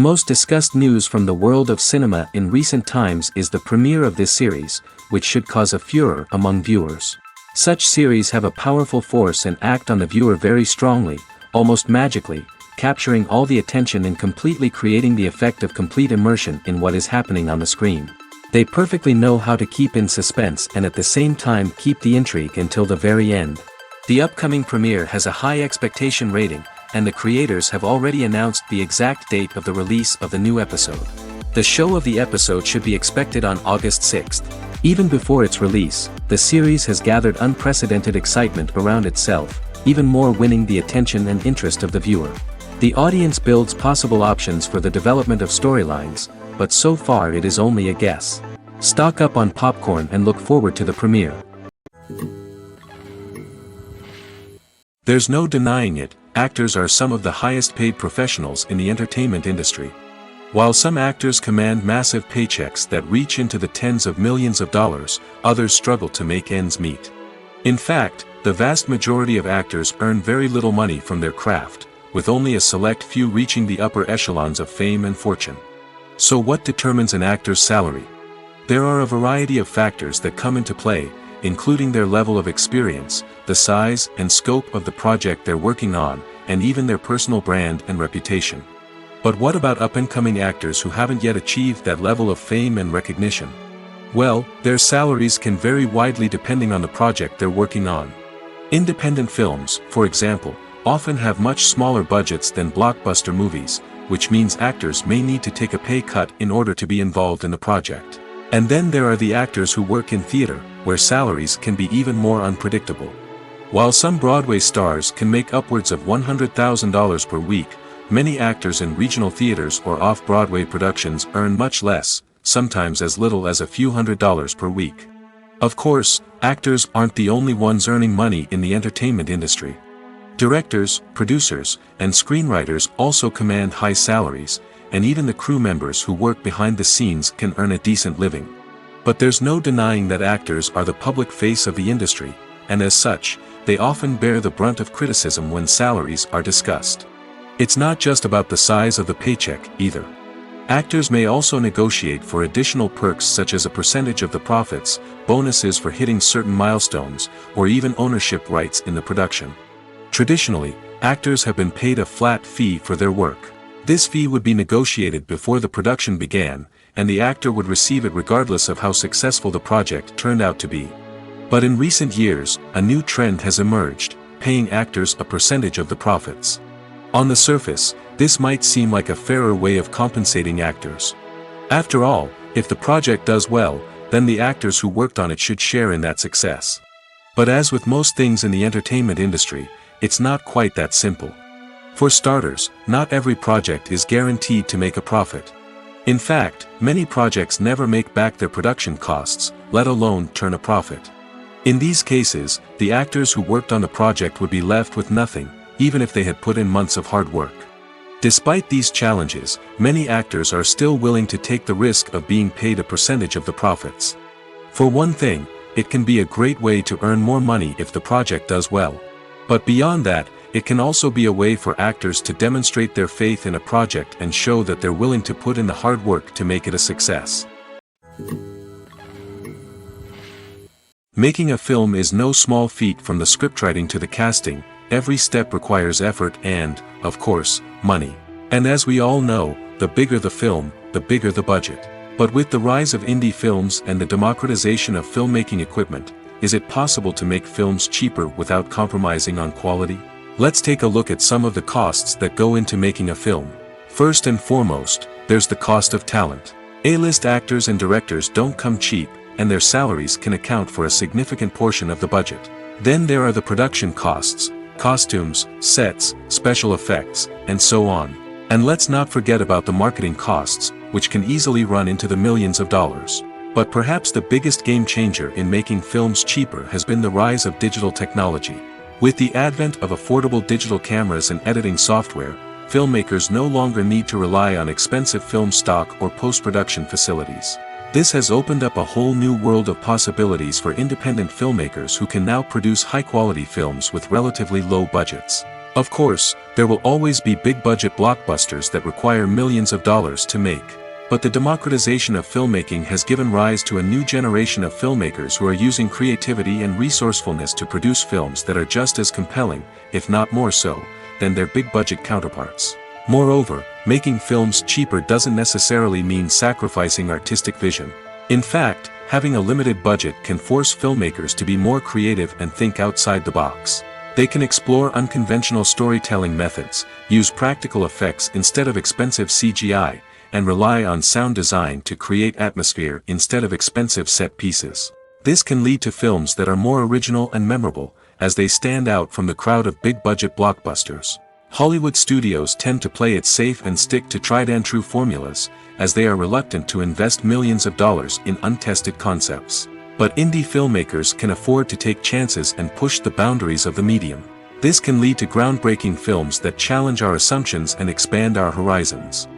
most discussed news from the world of cinema in recent times is the premiere of this series, which should cause a furor among viewers. Such series have a powerful force and act on the viewer very strongly, almost magically, capturing all the attention and completely creating the effect of complete immersion in what is happening on the screen. They perfectly know how to keep in suspense and at the same time keep the intrigue until the very end. The upcoming premiere has a high expectation rating, and the creators have already announced the exact date of the release of the new episode. The show of the episode should be expected on August 6th. Even before its release, the series has gathered unprecedented excitement around itself, even more winning the attention and interest of the viewer. The audience builds possible options for the development of storylines, but so far it is only a guess. Stock up on popcorn and look forward to the premiere. There's no denying it, actors are some of the highest paid professionals in the entertainment industry. While some actors command massive paychecks that reach into the tens of millions of dollars, others struggle to make ends meet. In fact, the vast majority of actors earn very little money from their craft, with only a select few reaching the upper echelons of fame and fortune. So what determines an actor's salary? There are a variety of factors that come into play, including their level of experience, the size and scope of the project they're working on, and even their personal brand and reputation. But what about up-and-coming actors who haven't yet achieved that level of fame and recognition? Well, their salaries can vary widely depending on the project they're working on. Independent films, for example, often have much smaller budgets than blockbuster movies, which means actors may need to take a pay cut in order to be involved in the project. And then there are the actors who work in theater, where salaries can be even more unpredictable. While some Broadway stars can make upwards of $100,000 per week, many actors in regional theaters or off-Broadway productions earn much less, sometimes as little as a few $100s per week. Of course, actors aren't the only ones earning money in the entertainment industry. Directors, producers, and screenwriters also command high salaries, and even the crew members who work behind the scenes can earn a decent living. But there's no denying that actors are the public face of the industry, and as such, they often bear the brunt of criticism when salaries are discussed. It's not just about the size of the paycheck, either. Actors may also negotiate for additional perks such as a percentage of the profits, bonuses for hitting certain milestones, or even ownership rights in the production. Traditionally, actors have been paid a flat fee for their work. This fee would be negotiated before the production began, and the actor would receive it regardless of how successful the project turned out to be. But in recent years, a new trend has emerged, paying actors a percentage of the profits. On the surface, this might seem like a fairer way of compensating actors. After all, if the project does well, then the actors who worked on it should share in that success. But as with most things in the entertainment industry, it's not quite that simple. For starters, not every project is guaranteed to make a profit. In fact, many projects never make back their production costs, let alone turn a profit. In these cases, the actors who worked on the project would be left with nothing, even if they had put in months of hard work. Despite these challenges, many actors are still willing to take the risk of being paid a percentage of the profits. For one thing, it can be a great way to earn more money if the project does well. But beyond that, it can also be a way for actors to demonstrate their faith in a project and show that they're willing to put in the hard work to make it a success. Making a film is no small feat. From the scriptwriting to the casting, every step requires effort and, of course, money. And as we all know, the bigger the film, the bigger the budget. But with the rise of indie films and the democratization of filmmaking equipment, is it possible to make films cheaper without compromising on quality? Let's take a look at some of the costs that go into making a film. First and foremost, there's the cost of talent. A-list actors and directors don't come cheap, and their salaries can account for a significant portion of the budget. Then there are the production costs, costumes, sets, special effects, and so on. And let's not forget about the marketing costs, which can easily run into the millions of dollars. But perhaps the biggest game changer in making films cheaper has been the rise of digital technology. With the advent of affordable digital cameras and editing software, filmmakers no longer need to rely on expensive film stock or post-production facilities. This has opened up a whole new world of possibilities for independent filmmakers who can now produce high-quality films with relatively low budgets. Of course, there will always be big-budget blockbusters that require millions of dollars to make. But the democratization of filmmaking has given rise to a new generation of filmmakers who are using creativity and resourcefulness to produce films that are just as compelling, if not more so, than their big-budget counterparts. Moreover, making films cheaper doesn't necessarily mean sacrificing artistic vision. In fact, having a limited budget can force filmmakers to be more creative and think outside the box. They can explore unconventional storytelling methods, use practical effects instead of expensive CGI, and rely on sound design to create atmosphere instead of expensive set pieces. This can lead to films that are more original and memorable, as they stand out from the crowd of big-budget blockbusters. Hollywood studios tend to play it safe and stick to tried-and-true formulas, as they are reluctant to invest millions of dollars in untested concepts. But indie filmmakers can afford to take chances and push the boundaries of the medium. This can lead to groundbreaking films that challenge our assumptions and expand our horizons.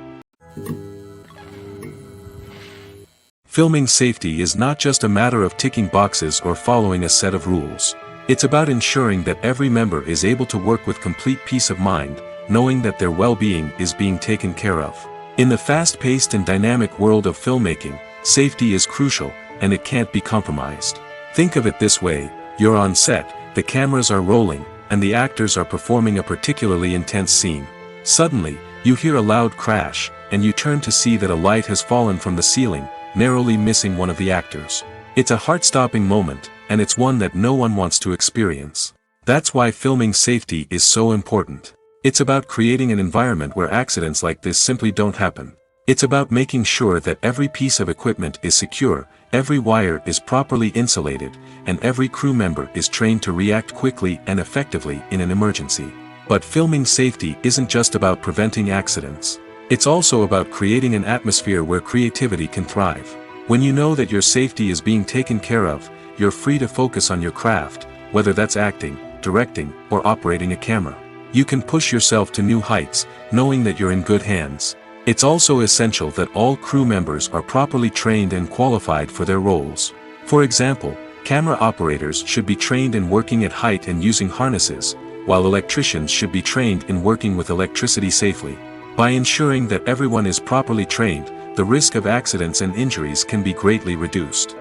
Filming safety is not just a matter of ticking boxes or following a set of rules. It's about ensuring that every member is able to work with complete peace of mind, knowing that their well-being is being taken care of. In the fast-paced and dynamic world of filmmaking, safety is crucial, and it can't be compromised. Think of it this way: you're on set, the cameras are rolling, and the actors are performing a particularly intense scene. Suddenly, you hear a loud crash, and you turn to see that a light has fallen from the ceiling, narrowly missing one of the actors. It's a heart-stopping moment, and it's one that no one wants to experience. That's why filming safety is so important. It's about creating an environment where accidents like this simply don't happen. It's about making sure that every piece of equipment is secure, every wire is properly insulated, and every crew member is trained to react quickly and effectively in an emergency. But filming safety isn't just about preventing accidents. It's also about creating an atmosphere where creativity can thrive. When you know that your safety is being taken care of, you're free to focus on your craft, whether that's acting, directing, or operating a camera. You can push yourself to new heights, knowing that you're in good hands. It's also essential that all crew members are properly trained and qualified for their roles. For example, camera operators should be trained in working at height and using harnesses, while electricians should be trained in working with electricity safely. By ensuring that everyone is properly trained, the risk of accidents and injuries can be greatly reduced.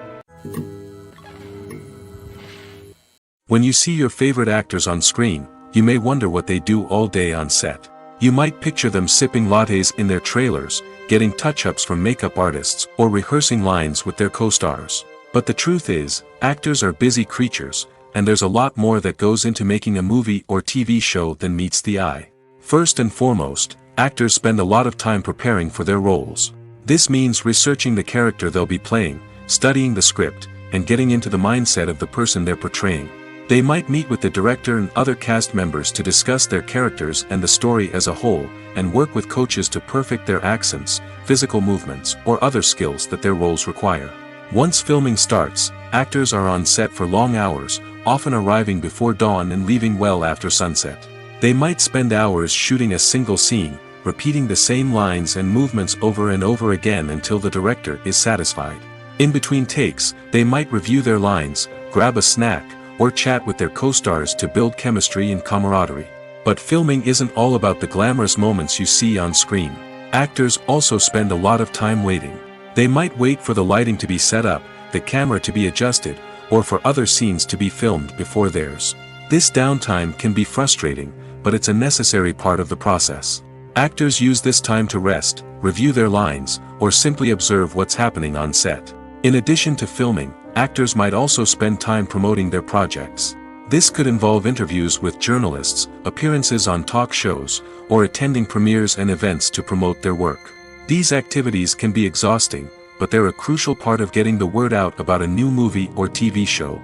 When you see your favorite actors on screen, you may wonder what they do all day on set. You might picture them sipping lattes in their trailers, getting touch-ups from makeup artists, or rehearsing lines with their co-stars. But the truth is, actors are busy creatures, and there's a lot more that goes into making a movie or TV show than meets the eye. First and foremost, actors spend a lot of time preparing for their roles. This means researching the character they'll be playing, studying the script, and getting into the mindset of the person they're portraying. They might meet with the director and other cast members to discuss their characters and the story as a whole, and work with coaches to perfect their accents, physical movements, or other skills that their roles require. Once filming starts, actors are on set for long hours, often arriving before dawn and leaving well after sunset. They might spend hours shooting a single scene, repeating the same lines and movements over and over again until the director is satisfied. In between takes, they might review their lines, grab a snack, or chat with their co-stars to build chemistry and camaraderie. But filming isn't all about the glamorous moments you see on screen. Actors also spend a lot of time waiting. They might wait for the lighting to be set up, the camera to be adjusted, or for other scenes to be filmed before theirs. This downtime can be frustrating, but it's a necessary part of the process. Actors use this time to rest, review their lines, or simply observe what's happening on set. In addition to filming, actors might also spend time promoting their projects. This could involve interviews with journalists, appearances on talk shows, or attending premieres and events to promote their work. These activities can be exhausting, but they're a crucial part of getting the word out about a new movie or TV show.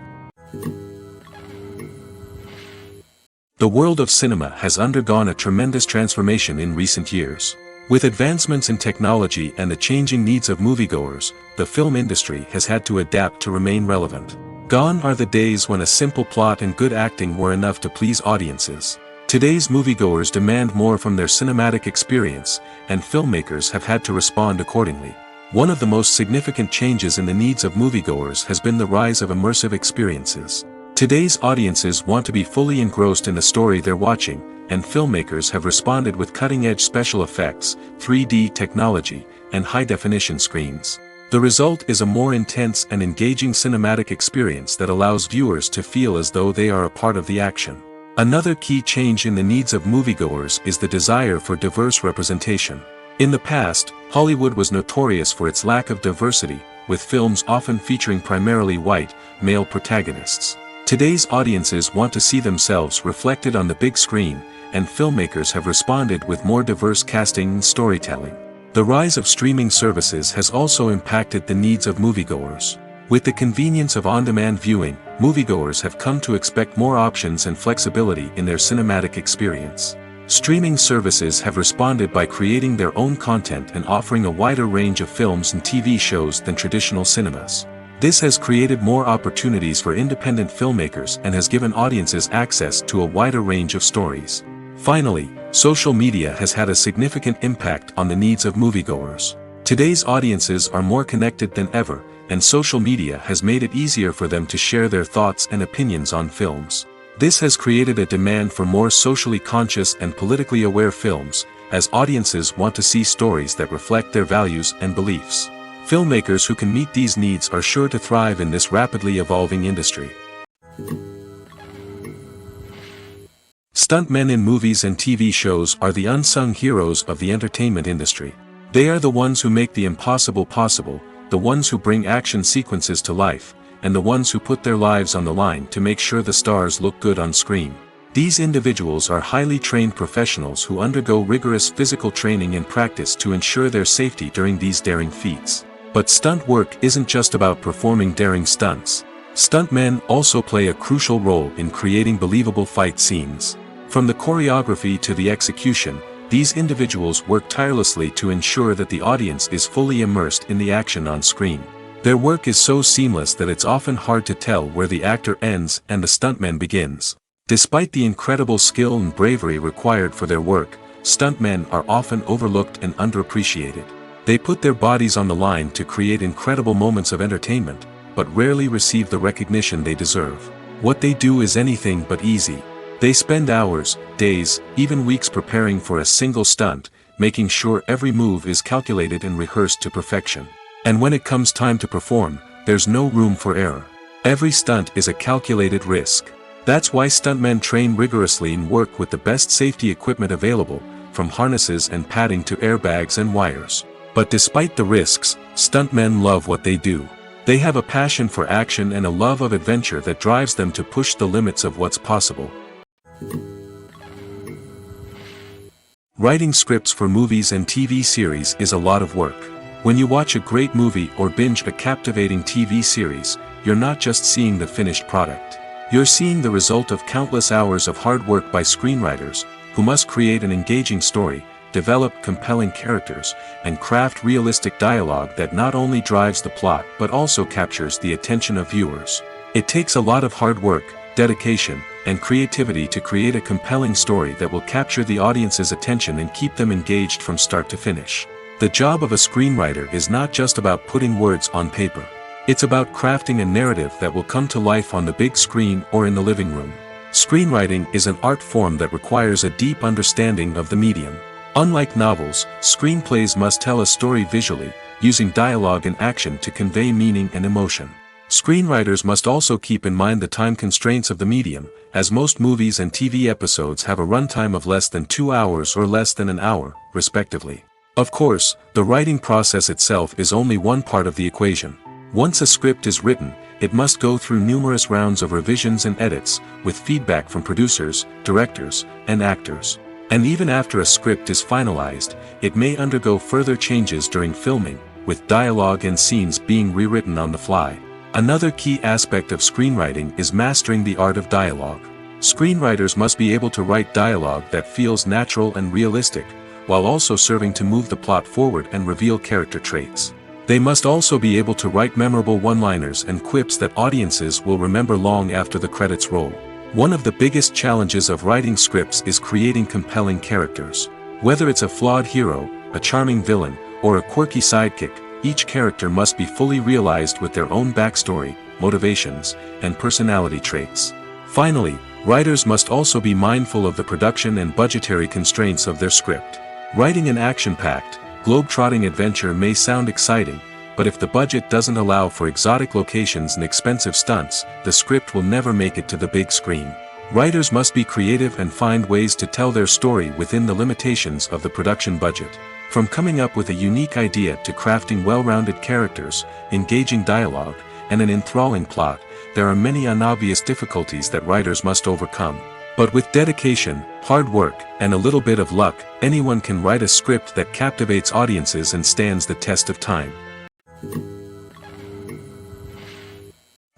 The world of cinema has undergone a tremendous transformation in recent years. With advancements in technology and the changing needs of moviegoers, the film industry has had to adapt to remain relevant. Gone are the days when a simple plot and good acting were enough to please audiences. Today's moviegoers demand more from their cinematic experience, and filmmakers have had to respond accordingly. One of the most significant changes in the needs of moviegoers has been the rise of immersive experiences. Today's audiences want to be fully engrossed in the story they're watching, and filmmakers have responded with cutting-edge special effects, 3D technology, and high-definition screens. The result is a more intense and engaging cinematic experience that allows viewers to feel as though they are a part of the action. Another key change in the needs of moviegoers is the desire for diverse representation. In the past, Hollywood was notorious for its lack of diversity, with films often featuring primarily white, male protagonists. Today's audiences want to see themselves reflected on the big screen, and filmmakers have responded with more diverse casting and storytelling. The rise of streaming services has also impacted the needs of moviegoers. With the convenience of on-demand viewing, moviegoers have come to expect more options and flexibility in their cinematic experience. Streaming services have responded by creating their own content and offering a wider range of films and TV shows than traditional cinemas. This has created more opportunities for independent filmmakers and has given audiences access to a wider range of stories. Finally, social media has had a significant impact on the needs of moviegoers. Today's audiences are more connected than ever, and social media has made it easier for them to share their thoughts and opinions on films. This has created a demand for more socially conscious and politically aware films, as audiences want to see stories that reflect their values and beliefs. Filmmakers who can meet these needs are sure to thrive in this rapidly evolving industry. Stuntmen in movies and TV shows are the unsung heroes of the entertainment industry. They are the ones who make the impossible possible, the ones who bring action sequences to life, and the ones who put their lives on the line to make sure the stars look good on screen. These individuals are highly trained professionals who undergo rigorous physical training and practice to ensure their safety during these daring feats. But stunt work isn't just about performing daring stunts. Stuntmen also play a crucial role in creating believable fight scenes. From the choreography to the execution, these individuals work tirelessly to ensure that the audience is fully immersed in the action on screen. Their work is so seamless that it's often hard to tell where the actor ends and the stuntman begins. Despite the incredible skill and bravery required for their work, stuntmen are often overlooked and underappreciated. They put their bodies on the line to create incredible moments of entertainment, but rarely receive the recognition they deserve. What they do is anything but easy. They spend hours, days, even weeks preparing for a single stunt, making sure every move is calculated and rehearsed to perfection. And when it comes time to perform, there's no room for error. Every stunt is a calculated risk. That's why stuntmen train rigorously and work with the best safety equipment available, from harnesses and padding to airbags and wires. But despite the risks, stuntmen love what they do. They have a passion for action and a love of adventure that drives them to push the limits of what's possible. Writing scripts for movies and TV series is a lot of work. When you watch a great movie or binge a captivating TV series, you're not just seeing the finished product. You're seeing the result of countless hours of hard work by screenwriters, who must create an engaging story, develop compelling characters, and craft realistic dialogue that not only drives the plot but also captures the attention of viewers. It takes a lot of hard work, dedication, and creativity to create a compelling story that will capture the audience's attention and keep them engaged from start to finish. The job of a screenwriter is not just about putting words on paper. It's about crafting a narrative that will come to life on the big screen or in the living room. Screenwriting is an art form that requires a deep understanding of the medium. Unlike novels, screenplays must tell a story visually, using dialogue and action to convey meaning and emotion. Screenwriters must also keep in mind the time constraints of the medium, as most movies and TV episodes have a runtime of less than 2 hours or less than an hour, respectively. Of course, the writing process itself is only one part of the equation. Once a script is written, it must go through numerous rounds of revisions and edits, with feedback from producers, directors, and actors. And even after a script is finalized, it may undergo further changes during filming, with dialogue and scenes being rewritten on the fly. Another key aspect of screenwriting is mastering the art of dialogue. Screenwriters must be able to write dialogue that feels natural and realistic, while also serving to move the plot forward and reveal character traits. They must also be able to write memorable one-liners and quips that audiences will remember long after the credits roll. One of the biggest challenges of writing scripts is creating compelling characters. Whether it's a flawed hero, a charming villain, or a quirky sidekick, each character must be fully realized with their own backstory, motivations, and personality traits. Finally, writers must also be mindful of the production and budgetary constraints of their script. Writing an action-packed, globe-trotting adventure may sound exciting, but if the budget doesn't allow for exotic locations and expensive stunts, the script will never make it to the big screen. Writers must be creative and find ways to tell their story within the limitations of the production budget. From coming up with a unique idea to crafting well-rounded characters, engaging dialogue, and an enthralling plot, there are many unobvious difficulties that writers must overcome. But with dedication, hard work, and a little bit of luck, anyone can write a script that captivates audiences and stands the test of time.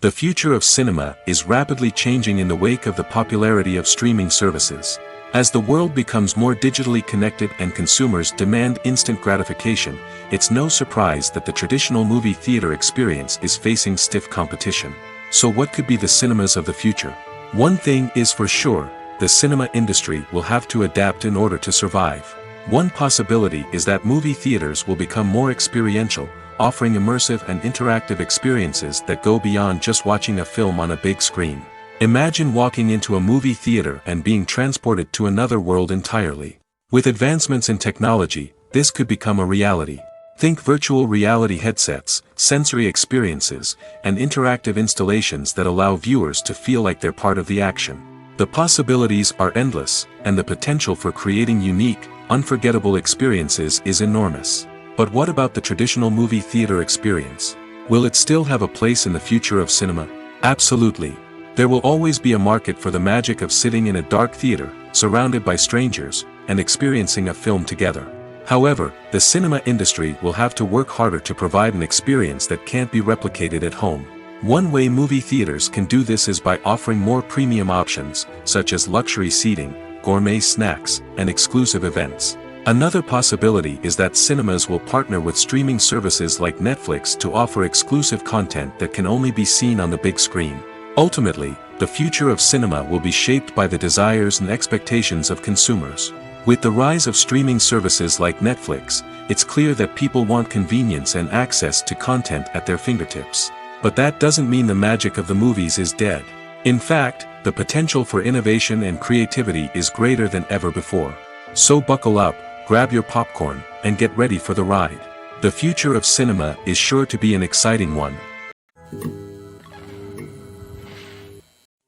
The future of cinema is rapidly changing in the wake of the popularity of streaming services. As the world becomes more digitally connected and consumers demand instant gratification, it's no surprise that the traditional movie theater experience is facing stiff competition. So what could be the cinemas of the future? One thing is for sure, the cinema industry will have to adapt in order to survive. One possibility is that movie theaters will become more experiential, offering immersive and interactive experiences that go beyond just watching a film on a big screen. Imagine walking into a movie theater and being transported to another world entirely. With advancements in technology, this could become a reality. Think virtual reality headsets, sensory experiences, and interactive installations that allow viewers to feel like they're part of the action. The possibilities are endless, and the potential for creating unique, unforgettable experiences is enormous. But what about the traditional movie theater experience? Will it still have a place in the future of cinema? Absolutely. There will always be a market for the magic of sitting in a dark theater, surrounded by strangers, and experiencing a film together. However, the cinema industry will have to work harder to provide an experience that can't be replicated at home. One way movie theaters can do this is by offering more premium options, such as luxury seating, gourmet snacks, and exclusive events. Another possibility is that cinemas will partner with streaming services like Netflix to offer exclusive content that can only be seen on the big screen. Ultimately, the future of cinema will be shaped by the desires and expectations of consumers. With the rise of streaming services like Netflix, it's clear that people want convenience and access to content at their fingertips. But that doesn't mean the magic of the movies is dead. In fact, the potential for innovation and creativity is greater than ever before. So buckle up, grab your popcorn, and get ready for the ride. The future of cinema is sure to be an exciting one.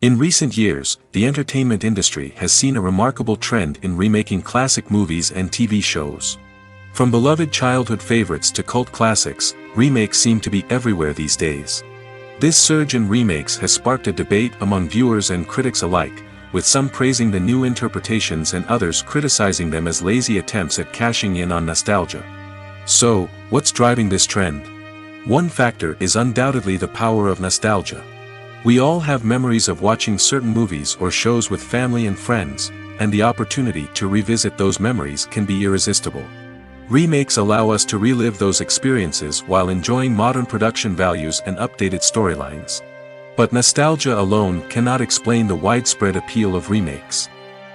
In recent years, the entertainment industry has seen a remarkable trend in remaking classic movies and TV shows. From beloved childhood favorites to cult classics, remakes seem to be everywhere these days. This surge in remakes has sparked a debate among viewers and critics alike, with some praising the new interpretations and others criticizing them as lazy attempts at cashing in on nostalgia. So, what's driving this trend? One factor is undoubtedly the power of nostalgia. We all have memories of watching certain movies or shows with family and friends, and the opportunity to revisit those memories can be irresistible. Remakes allow us to relive those experiences while enjoying modern production values and updated storylines. But nostalgia alone cannot explain the widespread appeal of remakes.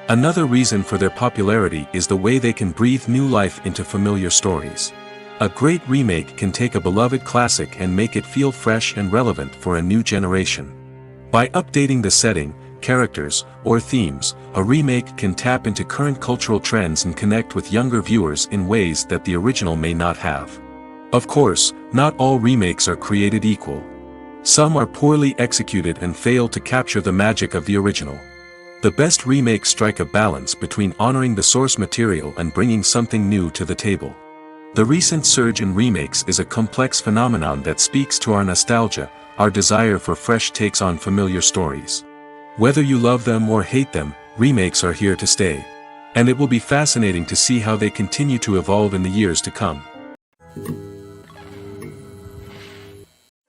Another reason for their popularity is the way they can breathe new life into familiar stories. A great remake can take a beloved classic and make it feel fresh and relevant for a new generation. By updating the setting, characters, or themes, a remake can tap into current cultural trends and connect with younger viewers in ways that the original may not have. Of course, not all remakes are created equal. Some are poorly executed and fail to capture the magic of the original. The best remakes strike a balance between honoring the source material and bringing something new to the table. The recent surge in remakes is a complex phenomenon that speaks to our nostalgia, our desire for fresh takes on familiar stories. Whether you love them or hate them, remakes are here to stay. And it will be fascinating to see how they continue to evolve in the years to come.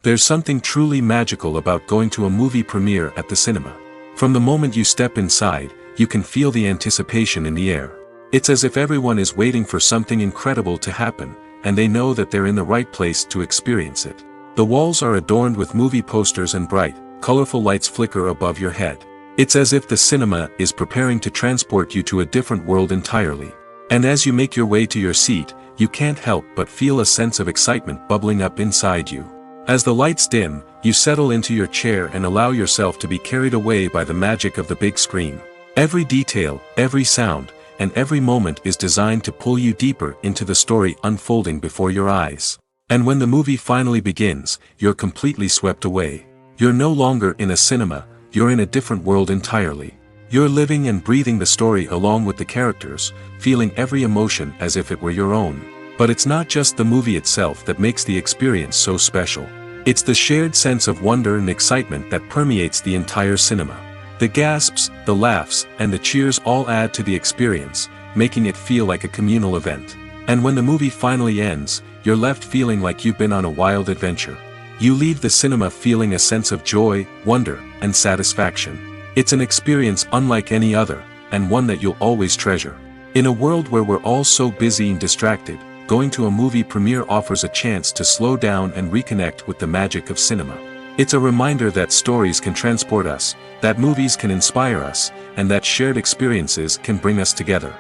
There's something truly magical about going to a movie premiere at the cinema. From the moment you step inside, you can feel the anticipation in the air. It's as if everyone is waiting for something incredible to happen, and they know that they're in the right place to experience it. The walls are adorned with movie posters and bright, colorful lights flicker above your head. It's as if the cinema is preparing to transport you to a different world entirely. And as you make your way to your seat, you can't help but feel a sense of excitement bubbling up inside you. As the lights dim, you settle into your chair and allow yourself to be carried away by the magic of the big screen. Every detail, every sound, and every moment is designed to pull you deeper into the story unfolding before your eyes. And when the movie finally begins, you're completely swept away. You're no longer in a cinema, you're in a different world entirely. You're living and breathing the story along with the characters, feeling every emotion as if it were your own. But it's not just the movie itself that makes the experience so special. It's the shared sense of wonder and excitement that permeates the entire cinema. The gasps, the laughs, and the cheers all add to the experience, making it feel like a communal event. And when the movie finally ends, you're left feeling like you've been on a wild adventure. You leave the cinema feeling a sense of joy, wonder, and satisfaction. It's an experience unlike any other, and one that you'll always treasure. In a world where we're all so busy and distracted, going to a movie premiere offers a chance to slow down and reconnect with the magic of cinema. It's a reminder that stories can transport us, that movies can inspire us, and that shared experiences can bring us together.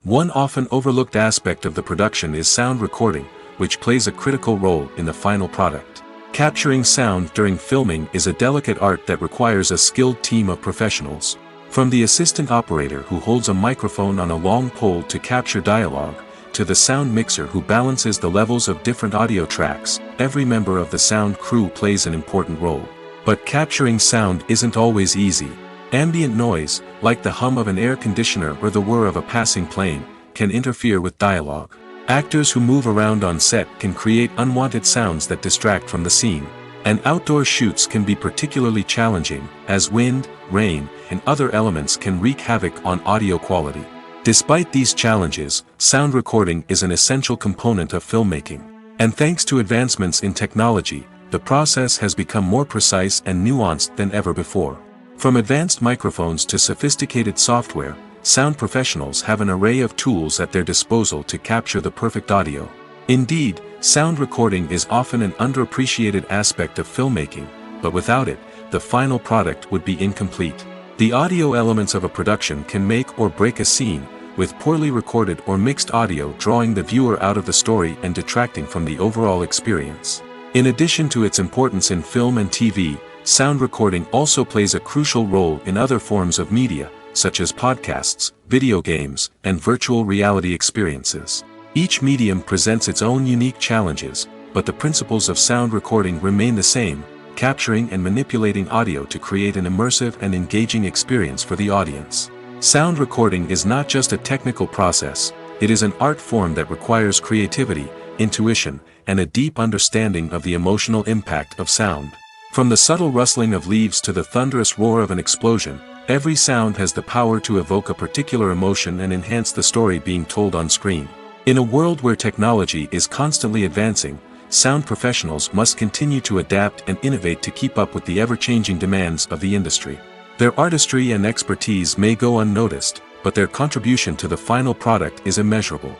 One often overlooked aspect of the production is sound recording, which plays a critical role in the final product. Capturing sound during filming is a delicate art that requires a skilled team of professionals. From the assistant operator who holds a microphone on a long pole to capture dialogue, to the sound mixer who balances the levels of different audio tracks, every member of the sound crew plays an important role. But capturing sound isn't always easy. Ambient noise, like the hum of an air conditioner or the whir of a passing plane, can interfere with dialogue. Actors who move around on set can create unwanted sounds that distract from the scene. And outdoor shoots can be particularly challenging, as wind, rain, and other elements can wreak havoc on audio quality. Despite these challenges, sound recording is an essential component of filmmaking. And thanks to advancements in technology, the process has become more precise and nuanced than ever before. From advanced microphones to sophisticated software, sound professionals have an array of tools at their disposal to capture the perfect audio. Indeed, sound recording is often an underappreciated aspect of filmmaking, but without it, the final product would be incomplete. The audio elements of a production can make or break a scene, with poorly recorded or mixed audio drawing the viewer out of the story and detracting from the overall experience. In addition to its importance in film and TV, sound recording also plays a crucial role in other forms of media, such as podcasts, video games, and virtual reality experiences. Each medium presents its own unique challenges, but the principles of sound recording remain the same, capturing and manipulating audio to create an immersive and engaging experience for the audience. Sound recording is not just a technical process, it is an art form that requires creativity, intuition, and a deep understanding of the emotional impact of sound. From the subtle rustling of leaves to the thunderous roar of an explosion, every sound has the power to evoke a particular emotion and enhance the story being told on screen. In a world where technology is constantly advancing, sound professionals must continue to adapt and innovate to keep up with the ever-changing demands of the industry. Their artistry and expertise may go unnoticed, but their contribution to the final product is immeasurable.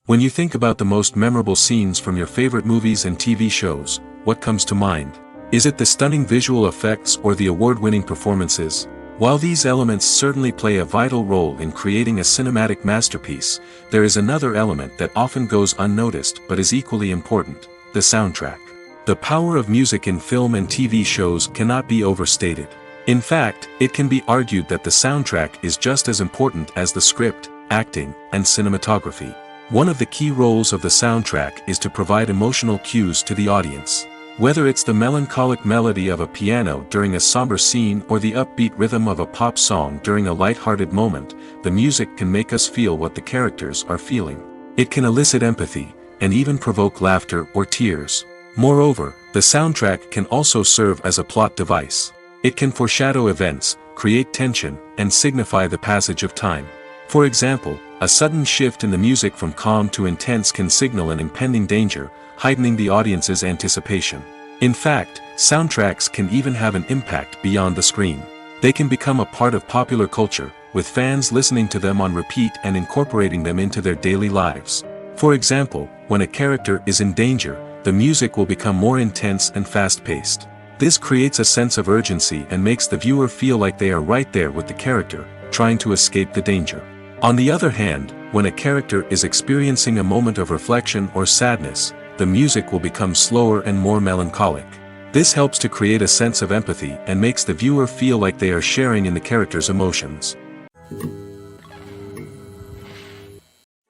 When you think about the most memorable scenes from your favorite movies and TV shows, what comes to mind? Is it the stunning visual effects or the award-winning performances? While these elements certainly play a vital role in creating a cinematic masterpiece, there is another element that often goes unnoticed but is equally important: the soundtrack. The power of music in film and TV shows cannot be overstated. In fact, it can be argued that the soundtrack is just as important as the script, acting, and cinematography. One of the key roles of the soundtrack is to provide emotional cues to the audience. Whether it's the melancholic melody of a piano during a somber scene or the upbeat rhythm of a pop song during a light-hearted moment, the music can make us feel what the characters are feeling. It can elicit empathy, and even provoke laughter or tears. Moreover, the soundtrack can also serve as a plot device. It can foreshadow events, create tension, and signify the passage of time. For example, a sudden shift in the music from calm to intense can signal an impending danger, heightening the audience's anticipation. In fact, soundtracks can even have an impact beyond the screen. They can become a part of popular culture, with fans listening to them on repeat and incorporating them into their daily lives. For example, when a character is in danger, the music will become more intense and fast-paced. This creates a sense of urgency and makes the viewer feel like they are right there with the character, trying to escape the danger. On the other hand, when a character is experiencing a moment of reflection or sadness, the music will become slower and more melancholic. This helps to create a sense of empathy and makes the viewer feel like they are sharing in the character's emotions.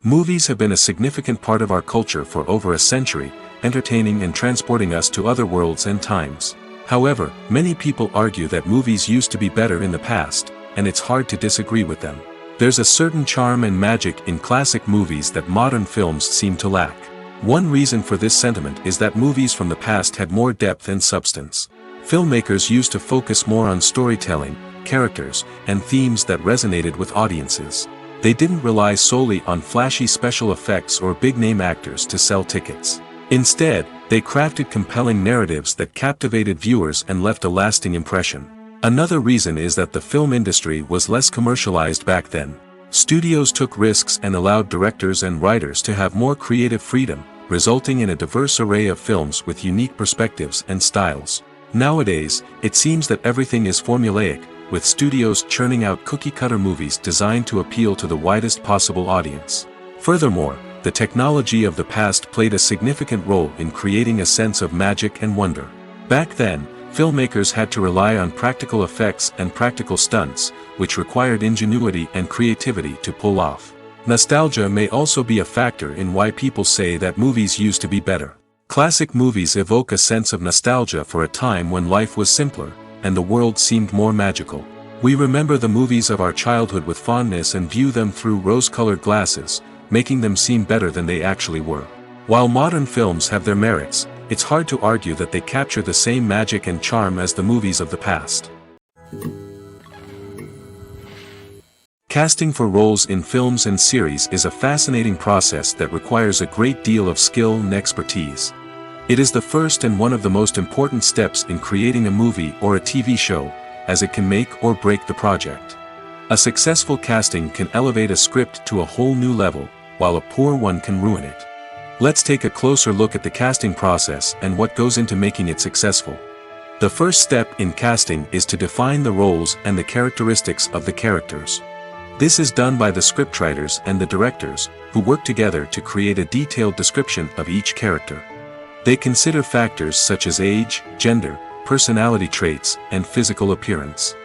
Movies have been a significant part of our culture for over a century, entertaining and transporting us to other worlds and times. However, many people argue that movies used to be better in the past, and it's hard to disagree with them. There's a certain charm and magic in classic movies that modern films seem to lack. One reason for this sentiment is that movies from the past had more depth and substance. Filmmakers used to focus more on storytelling, characters, and themes that resonated with audiences. They didn't rely solely on flashy special effects or big-name actors to sell tickets. Instead, they crafted compelling narratives that captivated viewers and left a lasting impression. Another reason is that the film industry was less commercialized back then. Studios took risks and allowed directors and writers to have more creative freedom, resulting in a diverse array of films with unique perspectives and styles. Nowadays, it seems that everything is formulaic, with studios churning out cookie-cutter movies designed to appeal to the widest possible audience. Furthermore, the technology of the past played a significant role in creating a sense of magic and wonder. Back then, filmmakers had to rely on practical effects and practical stunts, which required ingenuity and creativity to pull off. Nostalgia may also be a factor in why people say that movies used to be better. Classic movies evoke a sense of nostalgia for a time when life was simpler, and the world seemed more magical. We remember the movies of our childhood with fondness and view them through rose-colored glasses, making them seem better than they actually were. While modern films have their merits, it's hard to argue that they capture the same magic and charm as the movies of the past. Casting for roles in films and series is a fascinating process that requires a great deal of skill and expertise. It is the first and one of the most important steps in creating a movie or a TV show, as it can make or break the project. A successful casting can elevate a script to a whole new level, while a poor one can ruin it. Let's take a closer look at the casting process and what goes into making it successful. The first step in casting is to define the roles and the characteristics of the characters. This is done by the scriptwriters and the directors, who work together to create a detailed description of each character. They consider factors such as age, gender, personality traits, and physical appearance.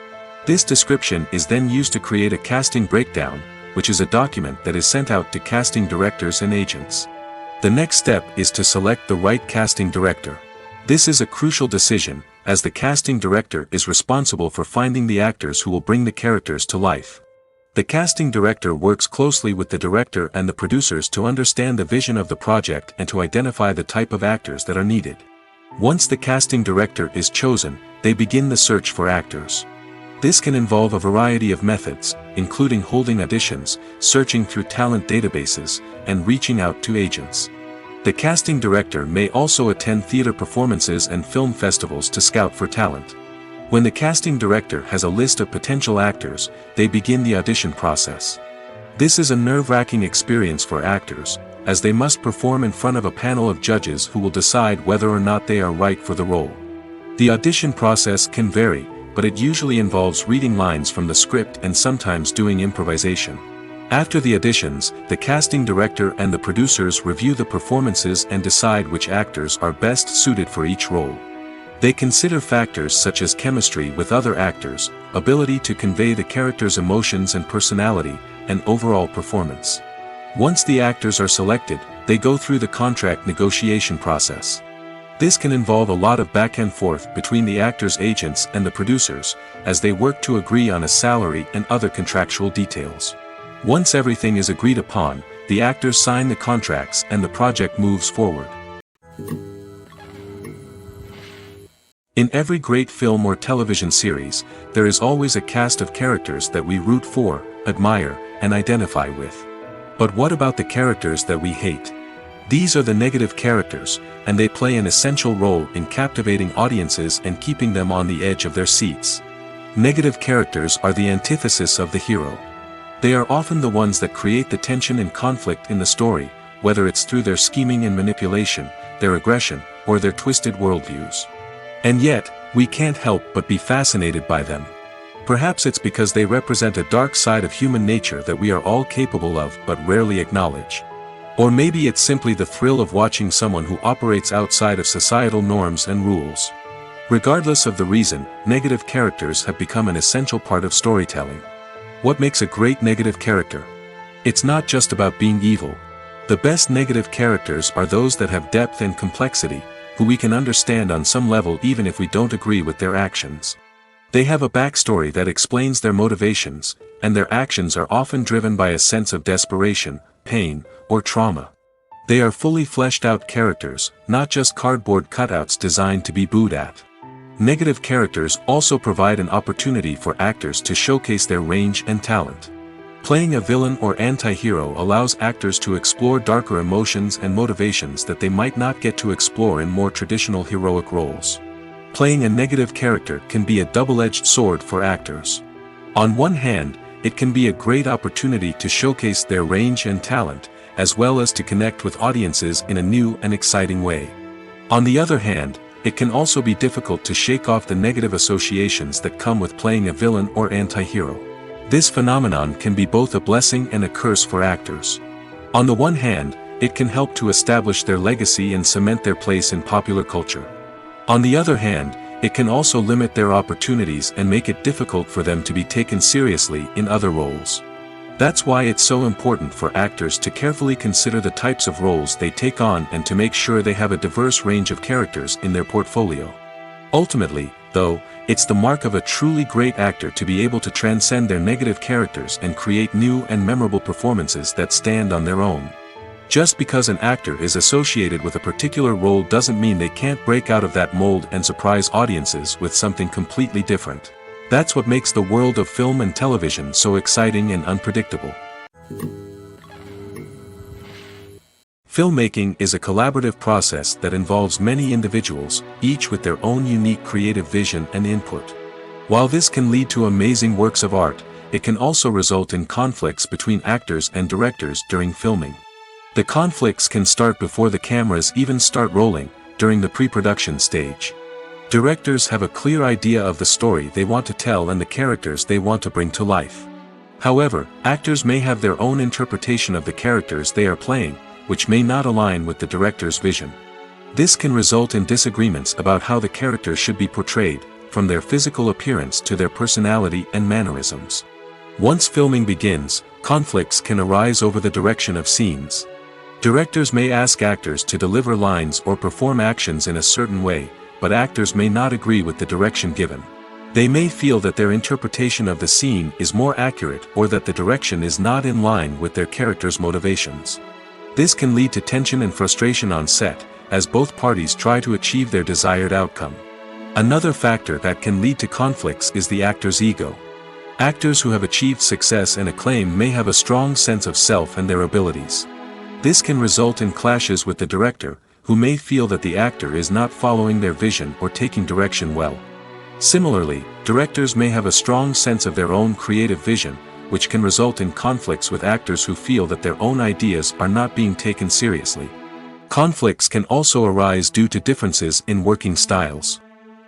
This description is then used to create a casting breakdown, which is a document that is sent out to casting directors and agents. The next step is to select the right casting director. This is a crucial decision, as the casting director is responsible for finding the actors who will bring the characters to life. The casting director works closely with the director and the producers to understand the vision of the project and to identify the type of actors that are needed. Once the casting director is chosen, they begin the search for actors. This can involve a variety of methods, including holding auditions, searching through talent databases, and reaching out to agents. The casting director may also attend theater performances and film festivals to scout for talent. When the casting director has a list of potential actors, they begin the audition process. This is a nerve-wracking experience for actors, as they must perform in front of a panel of judges who will decide whether or not they are right for the role. The audition process can vary, but it usually involves reading lines from the script and sometimes doing improvisation. After the auditions, the casting director and the producers review the performances and decide which actors are best suited for each role. They consider factors such as chemistry with other actors, ability to convey the character's emotions and personality, and overall performance. Once the actors are selected, they go through the contract negotiation process. This can involve a lot of back and forth between the actors' agents and the producers, as they work to agree on a salary and other contractual details. Once everything is agreed upon, the actors sign the contracts and the project moves forward. In every great film or television series, there is always a cast of characters that we root for, admire, and identify with. But what about the characters that we hate? These are the negative characters, and they play an essential role in captivating audiences and keeping them on the edge of their seats. Negative characters are the antithesis of the hero. They are often the ones that create the tension and conflict in the story, whether it's through their scheming and manipulation, their aggression, or their twisted worldviews. And yet, we can't help but be fascinated by them. Perhaps it's because they represent a dark side of human nature that we are all capable of but rarely acknowledge. Or maybe it's simply the thrill of watching someone who operates outside of societal norms and rules. Regardless of the reason, negative characters have become an essential part of storytelling. What makes a great negative character? It's not just about being evil. The best negative characters are those that have depth and complexity, who we can understand on some level even if we don't agree with their actions. They have a backstory that explains their motivations, and their actions are often driven by a sense of desperation, pain, or trauma. They are fully fleshed out characters, not just cardboard cutouts designed to be booed at. Negative characters also provide an opportunity for actors to showcase their range and talent. Playing a villain or anti-hero allows actors to explore darker emotions and motivations that they might not get to explore in more traditional heroic roles. Playing a negative character can be a double-edged sword for actors. On one hand, it can be a great opportunity to showcase their range and talent, as well as to connect with audiences in a new and exciting way. On the other hand, it can also be difficult to shake off the negative associations that come with playing a villain or anti-hero. This phenomenon can be both a blessing and a curse for actors. On the one hand, it can help to establish their legacy and cement their place in popular culture. On the other hand, it can also limit their opportunities and make it difficult for them to be taken seriously in other roles. That's why it's so important for actors to carefully consider the types of roles they take on and to make sure they have a diverse range of characters in their portfolio. Ultimately, though, it's the mark of a truly great actor to be able to transcend their negative characters and create new and memorable performances that stand on their own. Just because an actor is associated with a particular role doesn't mean they can't break out of that mold and surprise audiences with something completely different. That's what makes the world of film and television so exciting and unpredictable. Filmmaking is a collaborative process that involves many individuals, each with their own unique creative vision and input. While this can lead to amazing works of art, it can also result in conflicts between actors and directors during filming. The conflicts can start before the cameras even start rolling, during the pre-production stage. Directors have a clear idea of the story they want to tell and the characters they want to bring to life. However, actors may have their own interpretation of the characters they are playing, which may not align with the director's vision. This can result in disagreements about how the character should be portrayed, from their physical appearance to their personality and mannerisms. Once filming begins, conflicts can arise over the direction of scenes. Directors may ask actors to deliver lines or perform actions in a certain way, but actors may not agree with the direction given. They may feel that their interpretation of the scene is more accurate or that the direction is not in line with their character's motivations. This can lead to tension and frustration on set, as both parties try to achieve their desired outcome. Another factor that can lead to conflicts is the actor's ego. Actors who have achieved success and acclaim may have a strong sense of self and their abilities. This can result in clashes with the director, who may feel that the actor is not following their vision or taking direction well. Similarly, directors may have a strong sense of their own creative vision, which can result in conflicts with actors who feel that their own ideas are not being taken seriously. Conflicts can also arise due to differences in working styles.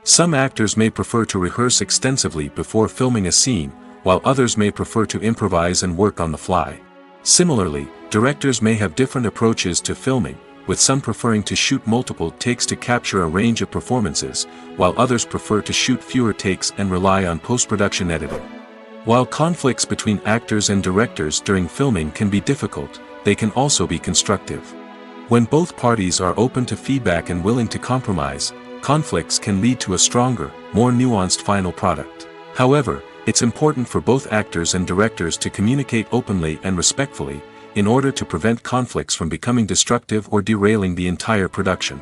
Some actors may prefer to rehearse extensively before filming a scene, while others may prefer to improvise and work on the fly. Similarly, directors may have different approaches to filming, with some preferring to shoot multiple takes to capture a range of performances, while others prefer to shoot fewer takes and rely on post-production editing. While conflicts between actors and directors during filming can be difficult, they can also be constructive. When both parties are open to feedback and willing to compromise, conflicts can lead to a stronger, more nuanced final product. However, it's important for both actors and directors to communicate openly and respectfully, in order to prevent conflicts from becoming destructive or derailing the entire production.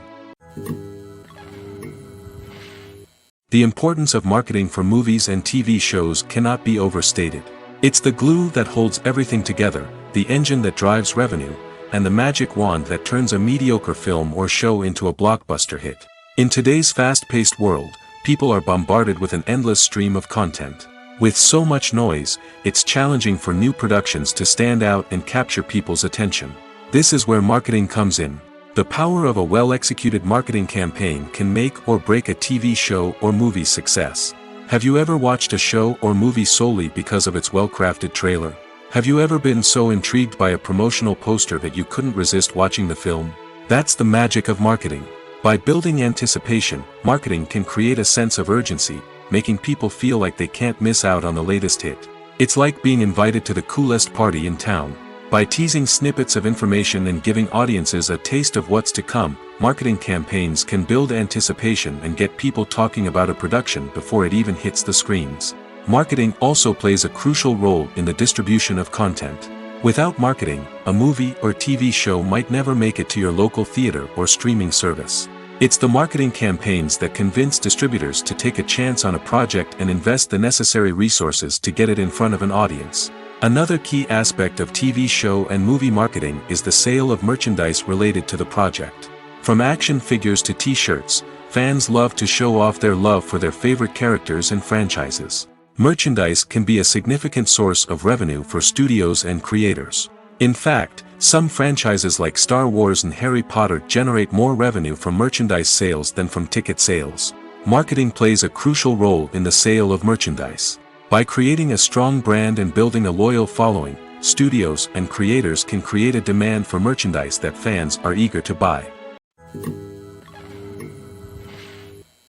The importance of marketing for movies and TV shows cannot be overstated. It's the glue that holds everything together, the engine that drives revenue, and the magic wand that turns a mediocre film or show into a blockbuster hit. In today's fast-paced world, people are bombarded with an endless stream of content. With so much noise, it's challenging for new productions to stand out and capture people's attention. This is where marketing comes in. The power of a well-executed marketing campaign can make or break a TV show or movie's success. Have you ever watched a show or movie solely because of its well-crafted trailer? Have you ever been so intrigued by a promotional poster that you couldn't resist watching the film? That's the magic of marketing. By building anticipation, marketing can create a sense of urgency, making people feel like they can't miss out on the latest hit. It's like being invited to the coolest party in town. By teasing snippets of information and giving audiences a taste of what's to come, marketing campaigns can build anticipation and get people talking about a production before it even hits the screens. Marketing also plays a crucial role in the distribution of content. Without marketing, a movie or TV show might never make it to your local theater or streaming service. It's the marketing campaigns that convince distributors to take a chance on a project and invest the necessary resources to get it in front of an audience. Another key aspect of TV show and movie marketing is the sale of merchandise related to the project. From action figures to t-shirts, fans love to show off their love for their favorite characters and franchises. Merchandise can be a significant source of revenue for studios and creators. In fact, some franchises like Star Wars and Harry Potter generate more revenue from merchandise sales than from ticket sales. Marketing plays a crucial role in the sale of merchandise. By creating a strong brand and building a loyal following, studios and creators can create a demand for merchandise that fans are eager to buy.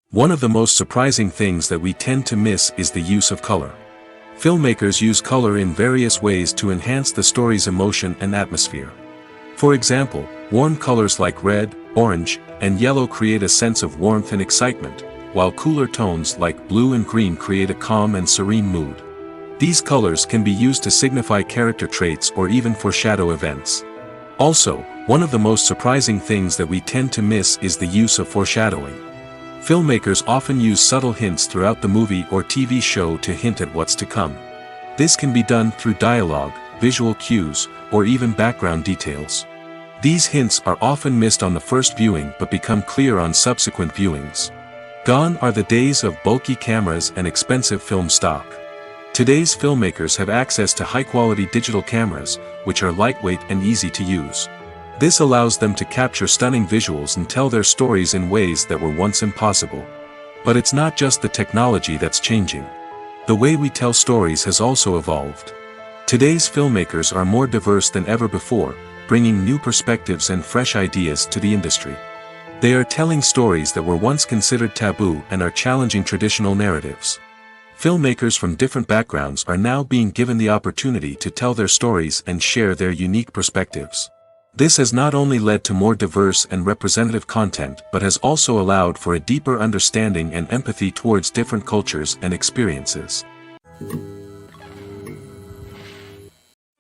One of the most surprising things that we tend to miss is the use of color. Filmmakers use color in various ways to enhance the story's emotion and atmosphere. For example, warm colors like red, orange, and yellow create a sense of warmth and excitement, while cooler tones like blue and green create a calm and serene mood. These colors can be used to signify character traits or even foreshadow events. Also, one of the most surprising things that we tend to miss is the use of foreshadowing. Filmmakers often use subtle hints throughout the movie or TV show to hint at what's to come. This can be done through dialogue, visual cues, or even background details. These hints are often missed on the first viewing but become clear on subsequent viewings. Gone are the days of bulky cameras and expensive film stock. Today's filmmakers have access to high-quality digital cameras, which are lightweight and easy to use. This allows them to capture stunning visuals and tell their stories in ways that were once impossible. But it's not just the technology that's changing. The way we tell stories has also evolved. Today's filmmakers are more diverse than ever before, bringing new perspectives and fresh ideas to the industry. They are telling stories that were once considered taboo and are challenging traditional narratives. Filmmakers from different backgrounds are now being given the opportunity to tell their stories and share their unique perspectives. This has not only led to more diverse and representative content but has also allowed for a deeper understanding and empathy towards different cultures and experiences.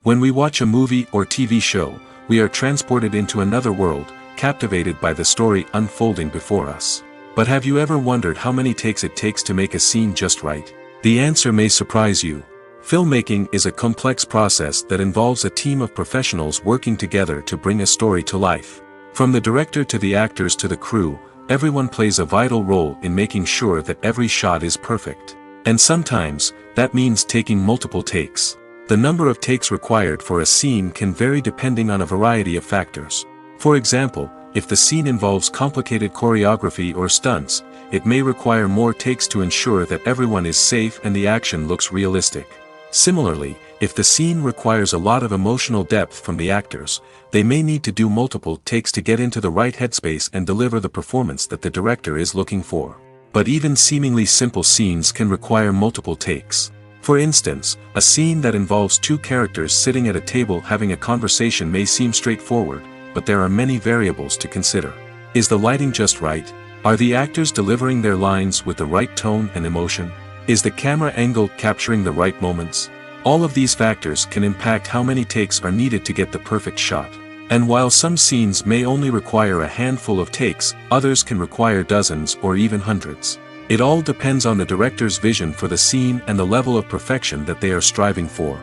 When we watch a movie or TV show, we are transported into another world, captivated by the story unfolding before us. But have you ever wondered how many takes it takes to make a scene just right? The answer may surprise you. Filmmaking is a complex process that involves a team of professionals working together to bring a story to life. From the director to the actors to the crew, everyone plays a vital role in making sure that every shot is perfect. And sometimes, that means taking multiple takes. The number of takes required for a scene can vary depending on a variety of factors. For example, if the scene involves complicated choreography or stunts, it may require more takes to ensure that everyone is safe and the action looks realistic. Similarly, if the scene requires a lot of emotional depth from the actors, they may need to do multiple takes to get into the right headspace and deliver the performance that the director is looking for. But even seemingly simple scenes can require multiple takes. For instance, a scene that involves two characters sitting at a table having a conversation may seem straightforward, but there are many variables to consider. Is the lighting just right? Are the actors delivering their lines with the right tone and emotion? Is the camera angle capturing the right moments? All of these factors can impact how many takes are needed to get the perfect shot. And while some scenes may only require a handful of takes, others can require dozens or even hundreds. It all depends on the director's vision for the scene and the level of perfection that they are striving for.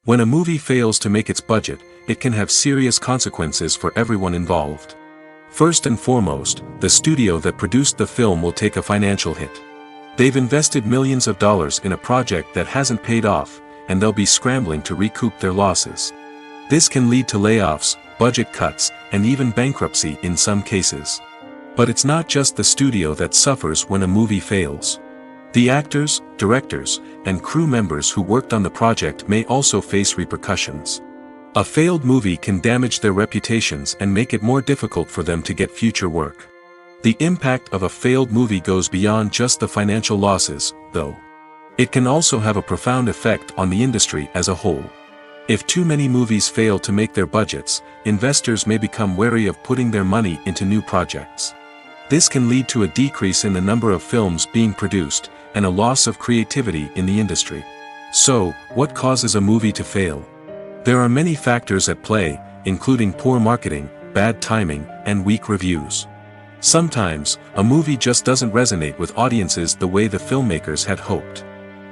When a movie fails to make its budget, it can have serious consequences for everyone involved. First and foremost, the studio that produced the film will take a financial hit. They've invested millions of dollars in a project that hasn't paid off, and they'll be scrambling to recoup their losses. This can lead to layoffs, budget cuts, and even bankruptcy in some cases. But it's not just the studio that suffers when a movie fails. The actors, directors, and crew members who worked on the project may also face repercussions. A failed movie can damage their reputations and make it more difficult for them to get future work. The impact of a failed movie goes beyond just the financial losses, though. It can also have a profound effect on the industry as a whole. If too many movies fail to make their budgets, investors may become wary of putting their money into new projects. This can lead to a decrease in the number of films being produced, and a loss of creativity in the industry. So, what causes a movie to fail? There are many factors at play, including poor marketing, bad timing, and weak reviews. Sometimes, a movie just doesn't resonate with audiences the way the filmmakers had hoped.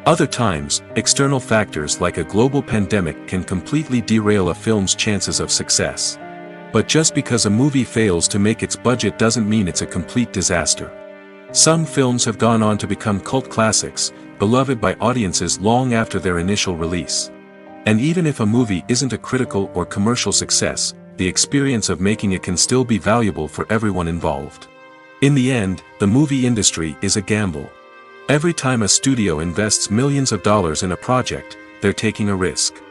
Other times, external factors like a global pandemic can completely derail a film's chances of success. But just because a movie fails to make its budget doesn't mean it's a complete disaster. Some films have gone on to become cult classics, beloved by audiences long after their initial release. And even if a movie isn't a critical or commercial success, the experience of making it can still be valuable for everyone involved. In the end, the movie industry is a gamble. Every time a studio invests millions of dollars in a project, they're taking a risk.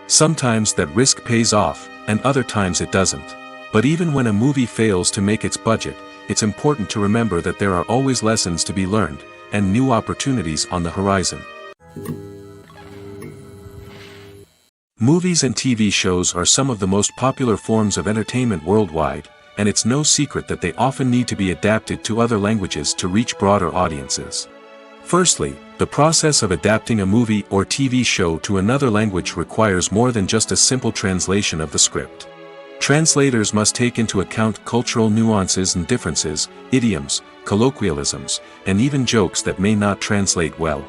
Sometimes that risk pays off, and other times it doesn't. But even when a movie fails to make its budget, it's important to remember that there are always lessons to be learned, and new opportunities on the horizon. Movies and TV shows are some of the most popular forms of entertainment worldwide, and it's no secret that they often need to be adapted to other languages to reach broader audiences. Firstly, the process of adapting a movie or TV show to another language requires more than just a simple translation of the script. Translators must take into account cultural nuances and differences, idioms, colloquialisms, and even jokes that may not translate well.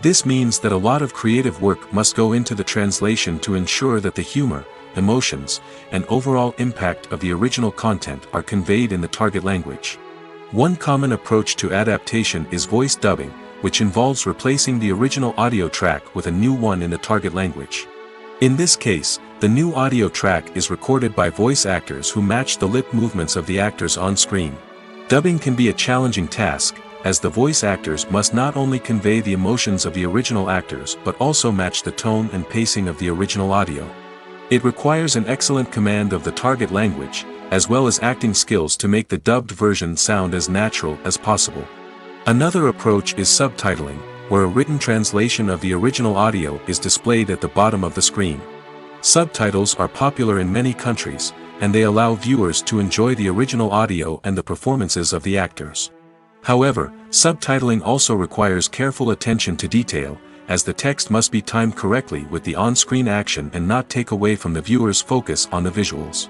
This means that a lot of creative work must go into the translation to ensure that the humor, emotions, and overall impact of the original content are conveyed in the target language. One common approach to adaptation is voice dubbing, which involves replacing the original audio track with a new one in the target language. In this case, the new audio track is recorded by voice actors who match the lip movements of the actors on screen. Dubbing can be a challenging task, as the voice actors must not only convey the emotions of the original actors but also match the tone and pacing of the original audio. It requires an excellent command of the target language, as well as acting skills to make the dubbed version sound as natural as possible. Another approach is subtitling, where a written translation of the original audio is displayed at the bottom of the screen. Subtitles are popular in many countries, and they allow viewers to enjoy the original audio and the performances of the actors. However, subtitling also requires careful attention to detail, as the text must be timed correctly with the on-screen action and not take away from the viewer's focus on the visuals.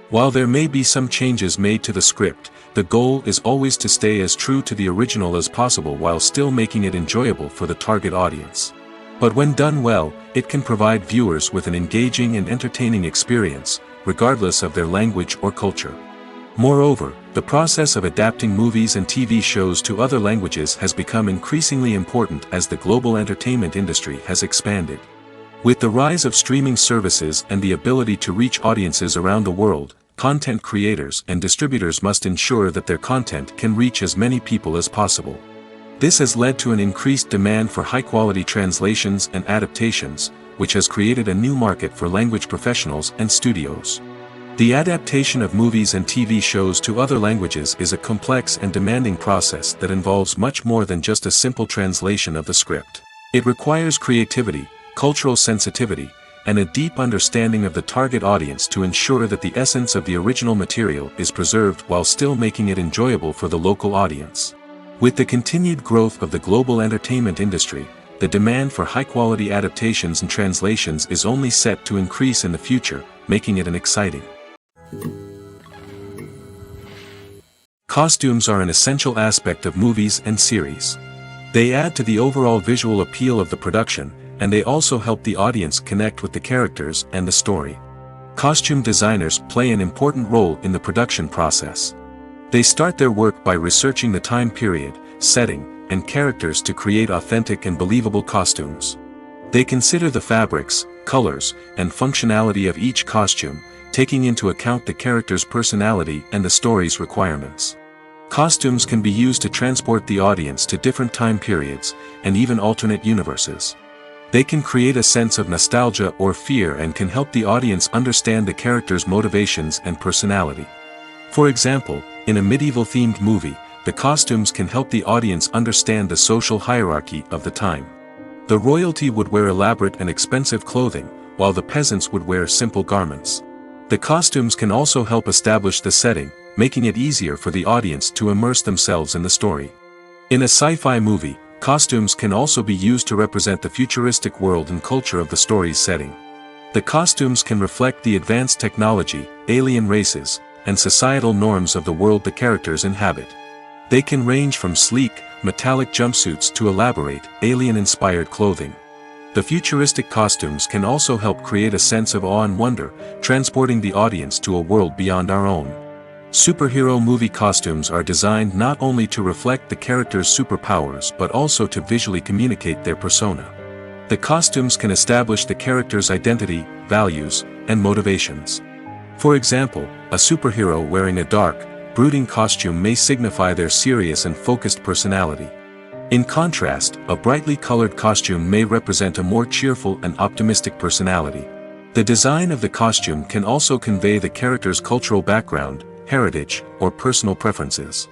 While there may be some changes made to the script, the goal is always to stay as true to the original as possible while still making it enjoyable for the target audience. But when done well, it can provide viewers with an engaging and entertaining experience, regardless of their language or culture. Moreover, the process of adapting movies and TV shows to other languages has become increasingly important as the global entertainment industry has expanded. With the rise of streaming services and the ability to reach audiences around the world, content creators and distributors must ensure that their content can reach as many people as possible. This has led to an increased demand for high-quality translations and adaptations, which has created a new market for language professionals and studios. The adaptation of movies and TV shows to other languages is a complex and demanding process that involves much more than just a simple translation of the script. It requires creativity, cultural sensitivity, and a deep understanding of the target audience to ensure that the essence of the original material is preserved while still making it enjoyable for the local audience. With the continued growth of the global entertainment industry, the demand for high-quality adaptations and translations is only set to increase in the future, making it an exciting. Costumes are an essential aspect of movies and series. They add to the overall visual appeal of the production, and they also help the audience connect with the characters and the story. Costume designers play an important role in the production process. They start their work by researching the time period, setting, and characters to create authentic and believable costumes. They consider the fabrics, colors, and functionality of each costume, taking into account the character's personality and the story's requirements. Costumes can be used to transport the audience to different time periods, and even alternate universes. They can create a sense of nostalgia or fear and can help the audience understand the character's motivations and personality. For example, in a medieval-themed movie, the costumes can help the audience understand the social hierarchy of the time. The royalty would wear elaborate and expensive clothing, while the peasants would wear simple garments. The costumes can also help establish the setting, making it easier for the audience to immerse themselves in the story. In a sci-fi movie, costumes can also be used to represent the futuristic world and culture of the story's setting. The costumes can reflect the advanced technology, alien races, and societal norms of the world the characters inhabit. They can range from sleek, metallic jumpsuits to elaborate, alien-inspired clothing. The futuristic costumes can also help create a sense of awe and wonder, transporting the audience to a world beyond our own. Superhero movie costumes are designed not only to reflect the character's superpowers but also to visually communicate their persona. The costumes can establish the character's identity, values, and motivations. For example, a superhero wearing a dark, brooding costume may signify their serious and focused personality. In contrast, a brightly colored costume may represent a more cheerful and optimistic personality. The design of the costume can also convey the character's cultural background, heritage, or personal preferences.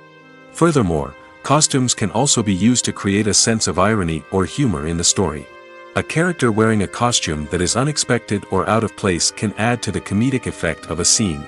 Furthermore, costumes can also be used to create a sense of irony or humor in the story. A character wearing a costume that is unexpected or out of place can add to the comedic effect of a scene.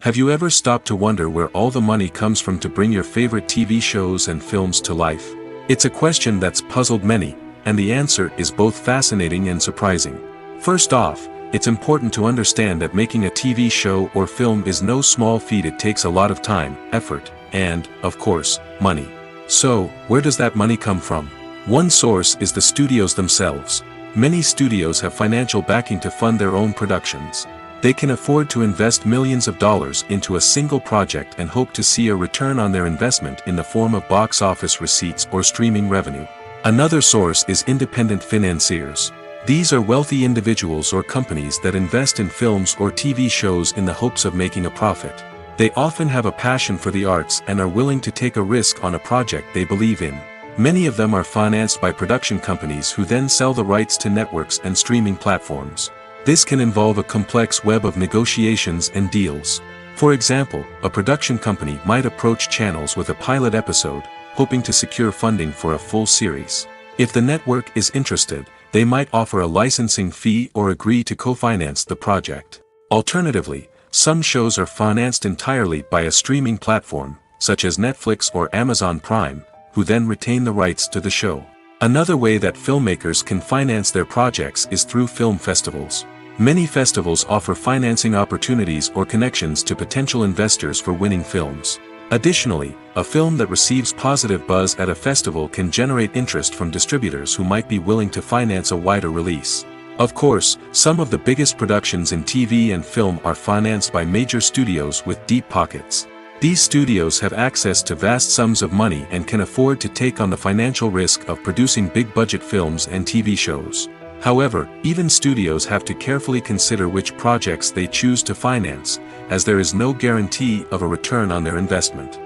Have you ever stopped to wonder where all the money comes from to bring your favorite TV shows and films to life? It's a question that's puzzled many, and the answer is both fascinating and surprising. First off, it's important to understand that making a TV show or film is no small feat. It takes a lot of time, effort, and, of course, money. So, where does that money come from? One source is the studios themselves. Many studios have financial backing to fund their own productions. They can afford to invest millions of dollars into a single project and hope to see a return on their investment in the form of box office receipts or streaming revenue. Another source is independent financiers. These are wealthy individuals or companies that invest in films or TV shows in the hopes of making a profit. They often have a passion for the arts and are willing to take a risk on a project they believe in. Many of them are financed by production companies who then sell the rights to networks and streaming platforms. This can involve a complex web of negotiations and deals. For example, a production company might approach channels with a pilot episode, hoping to secure funding for a full series. If the network is interested, they might offer a licensing fee or agree to co-finance the project. Alternatively, some shows are financed entirely by a streaming platform, such as Netflix or Amazon Prime, who then retain the rights to the show. Another way that filmmakers can finance their projects is through film festivals. Many festivals offer financing opportunities or connections to potential investors for winning films. Additionally, a film that receives positive buzz at a festival can generate interest from distributors who might be willing to finance a wider release. Of course, some of the biggest productions in TV and film are financed by major studios with deep pockets. These studios have access to vast sums of money and can afford to take on the financial risk of producing big-budget films and TV shows. However, even studios have to carefully consider which projects they choose to finance, as there is no guarantee of a return on their investment.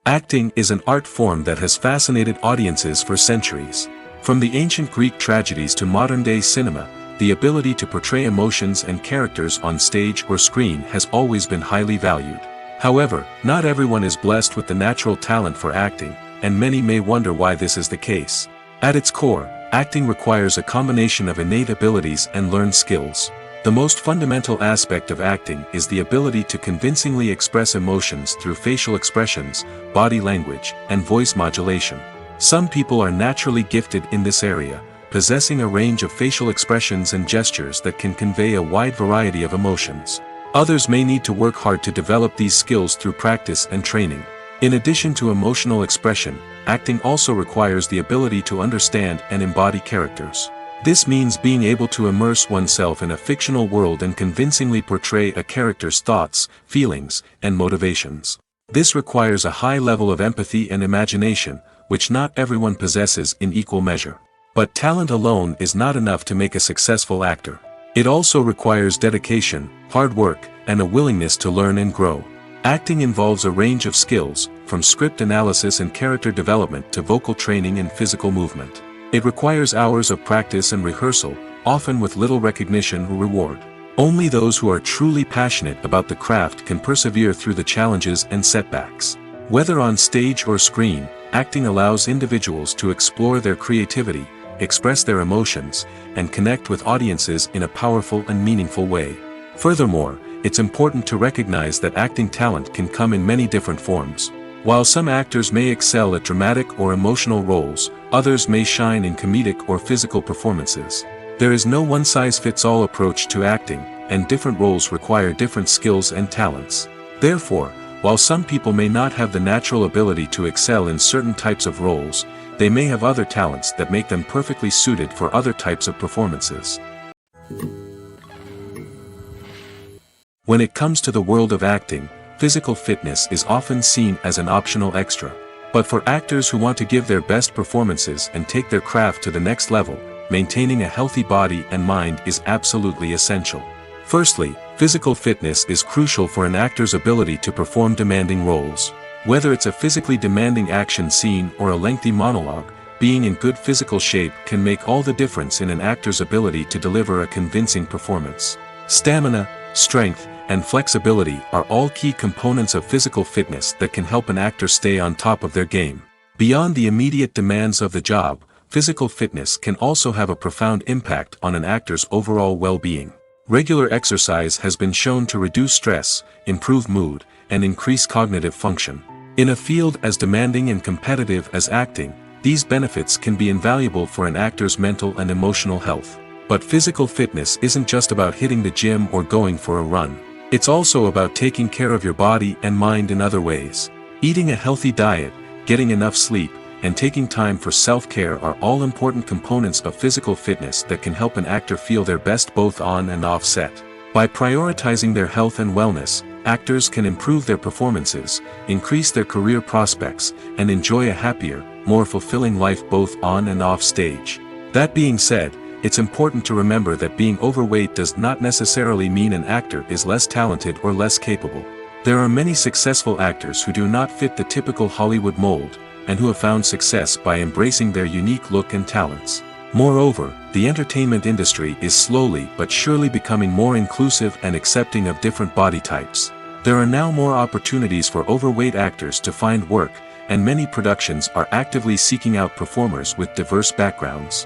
Acting is an art form that has fascinated audiences for centuries. From the ancient Greek tragedies to modern-day cinema, the ability to portray emotions and characters on stage or screen has always been highly valued. However, not everyone is blessed with the natural talent for acting, and many may wonder why this is the case. At its core, acting requires a combination of innate abilities and learned skills. The most fundamental aspect of acting is the ability to convincingly express emotions through facial expressions, body language, and voice modulation. Some people are naturally gifted in this area, possessing a range of facial expressions and gestures that can convey a wide variety of emotions. Others may need to work hard to develop these skills through practice and training. In addition to emotional expression, acting also requires the ability to understand and embody characters. This means being able to immerse oneself in a fictional world and convincingly portray a character's thoughts, feelings, and motivations. This requires a high level of empathy and imagination, which not everyone possesses in equal measure. But talent alone is not enough to make a successful actor. It also requires dedication, hard work, and a willingness to learn and grow. Acting involves a range of skills, from script analysis and character development to vocal training and physical movement. It requires hours of practice and rehearsal, often with little recognition or reward. Only those who are truly passionate about the craft can persevere through the challenges and setbacks. Whether on stage or screen, acting allows individuals to explore their creativity, express their emotions, and connect with audiences in a powerful and meaningful way. Furthermore, it's important to recognize that acting talent can come in many different forms. While some actors may excel at dramatic or emotional roles, others may shine in comedic or physical performances. There is no one-size-fits-all approach to acting, and different roles require different skills and talents. Therefore, while some people may not have the natural ability to excel in certain types of roles, they may have other talents that make them perfectly suited for other types of performances. When it comes to the world of acting, physical fitness is often seen as an optional extra. But for actors who want to give their best performances and take their craft to the next level, maintaining a healthy body and mind is absolutely essential. Firstly, physical fitness is crucial for an actor's ability to perform demanding roles. Whether it's a physically demanding action scene or a lengthy monologue, being in good physical shape can make all the difference in an actor's ability to deliver a convincing performance. Stamina, strength, and flexibility are all key components of physical fitness that can help an actor stay on top of their game. Beyond the immediate demands of the job, physical fitness can also have a profound impact on an actor's overall well-being. Regular exercise has been shown to reduce stress, improve mood, and increase cognitive function. In a field as demanding and competitive as acting, these benefits can be invaluable for an actor's mental and emotional health. But physical fitness isn't just about hitting the gym or going for a run. It's also about taking care of your body and mind in other ways. Eating a healthy diet, getting enough sleep, and taking time for self-care are all important components of physical fitness that can help an actor feel their best both on and off set. By prioritizing their health and wellness, actors can improve their performances, increase their career prospects, and enjoy a happier, more fulfilling life both on and off stage. That being said, it's important to remember that being overweight does not necessarily mean an actor is less talented or less capable. There are many successful actors who do not fit the typical Hollywood mold, and who have found success by embracing their unique look and talents. Moreover, the entertainment industry is slowly but surely becoming more inclusive and accepting of different body types. There are now more opportunities for overweight actors to find work, and many productions are actively seeking out performers with diverse backgrounds.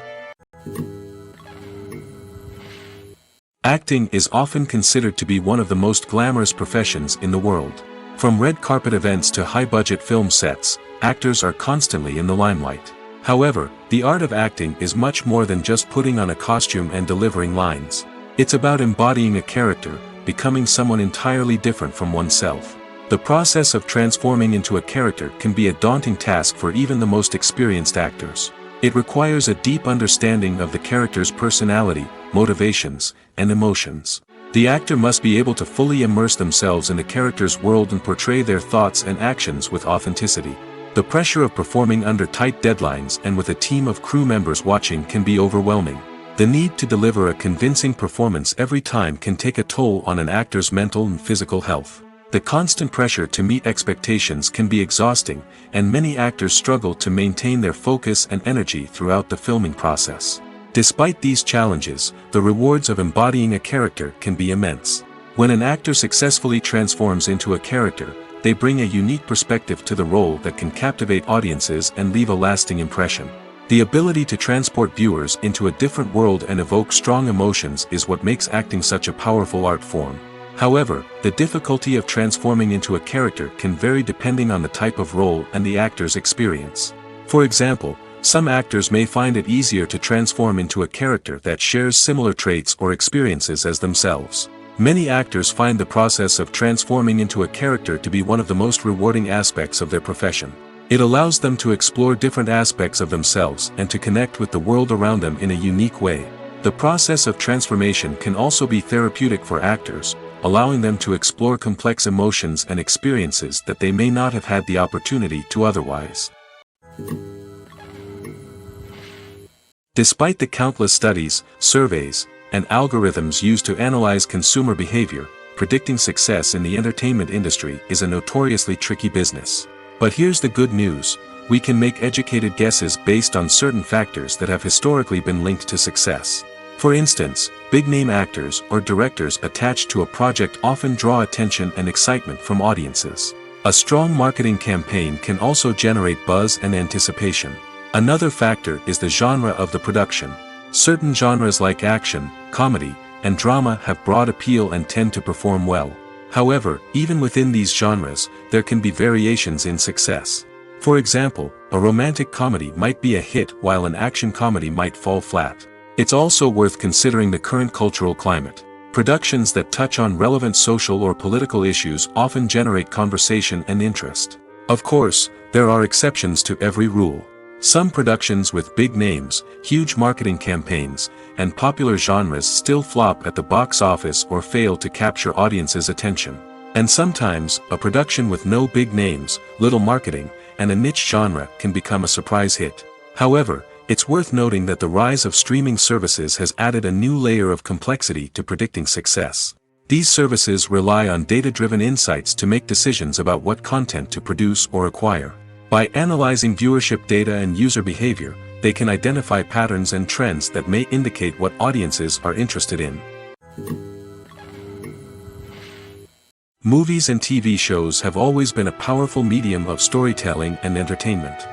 Acting is often considered to be one of the most glamorous professions in the world. From red carpet events to high-budget film sets, actors are constantly in the limelight. However, the art of acting is much more than just putting on a costume and delivering lines. It's about embodying a character, becoming someone entirely different from oneself. The process of transforming into a character can be a daunting task for even the most experienced actors. It requires a deep understanding of the character's personality, motivations, and emotions. The actor must be able to fully immerse themselves in the character's world and portray their thoughts and actions with authenticity. The pressure of performing under tight deadlines and with a team of crew members watching can be overwhelming. The need to deliver a convincing performance every time can take a toll on an actor's mental and physical health. The constant pressure to meet expectations can be exhausting, and many actors struggle to maintain their focus and energy throughout the filming process. Despite these challenges, the rewards of embodying a character can be immense. When an actor successfully transforms into a character, they bring a unique perspective to the role that can captivate audiences and leave a lasting impression. The ability to transport viewers into a different world and evoke strong emotions is what makes acting such a powerful art form. However, the difficulty of transforming into a character can vary depending on the type of role and the actor's experience. For example, some actors may find it easier to transform into a character that shares similar traits or experiences as themselves. Many actors find the process of transforming into a character to be one of the most rewarding aspects of their profession. It allows them to explore different aspects of themselves and to connect with the world around them in a unique way. The process of transformation can also be therapeutic for actors, allowing them to explore complex emotions and experiences that they may not have had the opportunity to otherwise. Despite the countless studies, surveys, and algorithms used to analyze consumer behavior, predicting success in the entertainment industry is a notoriously tricky business. But here's the good news: we can make educated guesses based on certain factors that have historically been linked to success. For instance, big-name actors or directors attached to a project often draw attention and excitement from audiences. A strong marketing campaign can also generate buzz and anticipation. Another factor is the genre of the production. Certain genres like action, comedy, and drama have broad appeal and tend to perform well. However, even within these genres, there can be variations in success. For example, a romantic comedy might be a hit while an action comedy might fall flat. It's also worth considering the current cultural climate. Productions that touch on relevant social or political issues often generate conversation and interest. Of course, there are exceptions to every rule. Some productions with big names, huge marketing campaigns, and popular genres still flop at the box office or fail to capture audiences' attention. And sometimes, a production with no big names, little marketing, and a niche genre can become a surprise hit. However, it's worth noting that the rise of streaming services has added a new layer of complexity to predicting success. These services rely on data-driven insights to make decisions about what content to produce or acquire. By analyzing viewership data and user behavior, they can identify patterns and trends that may indicate what audiences are interested in. Movies and TV shows have always been a powerful medium of storytelling and entertainment.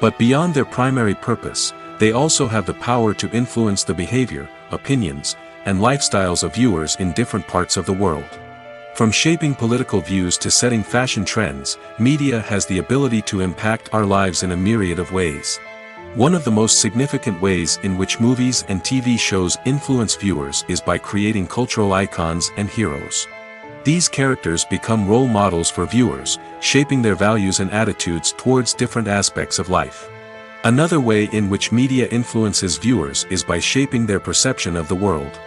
But beyond their primary purpose, they also have the power to influence the behavior, opinions, and lifestyles of viewers in different parts of the world. From shaping political views to setting fashion trends, media has the ability to impact our lives in a myriad of ways. One of the most significant ways in which movies and TV shows influence viewers is by creating cultural icons and heroes. These characters become role models for viewers, shaping their values and attitudes towards different aspects of life. Another way in which media influences viewers is by shaping their perception of the world.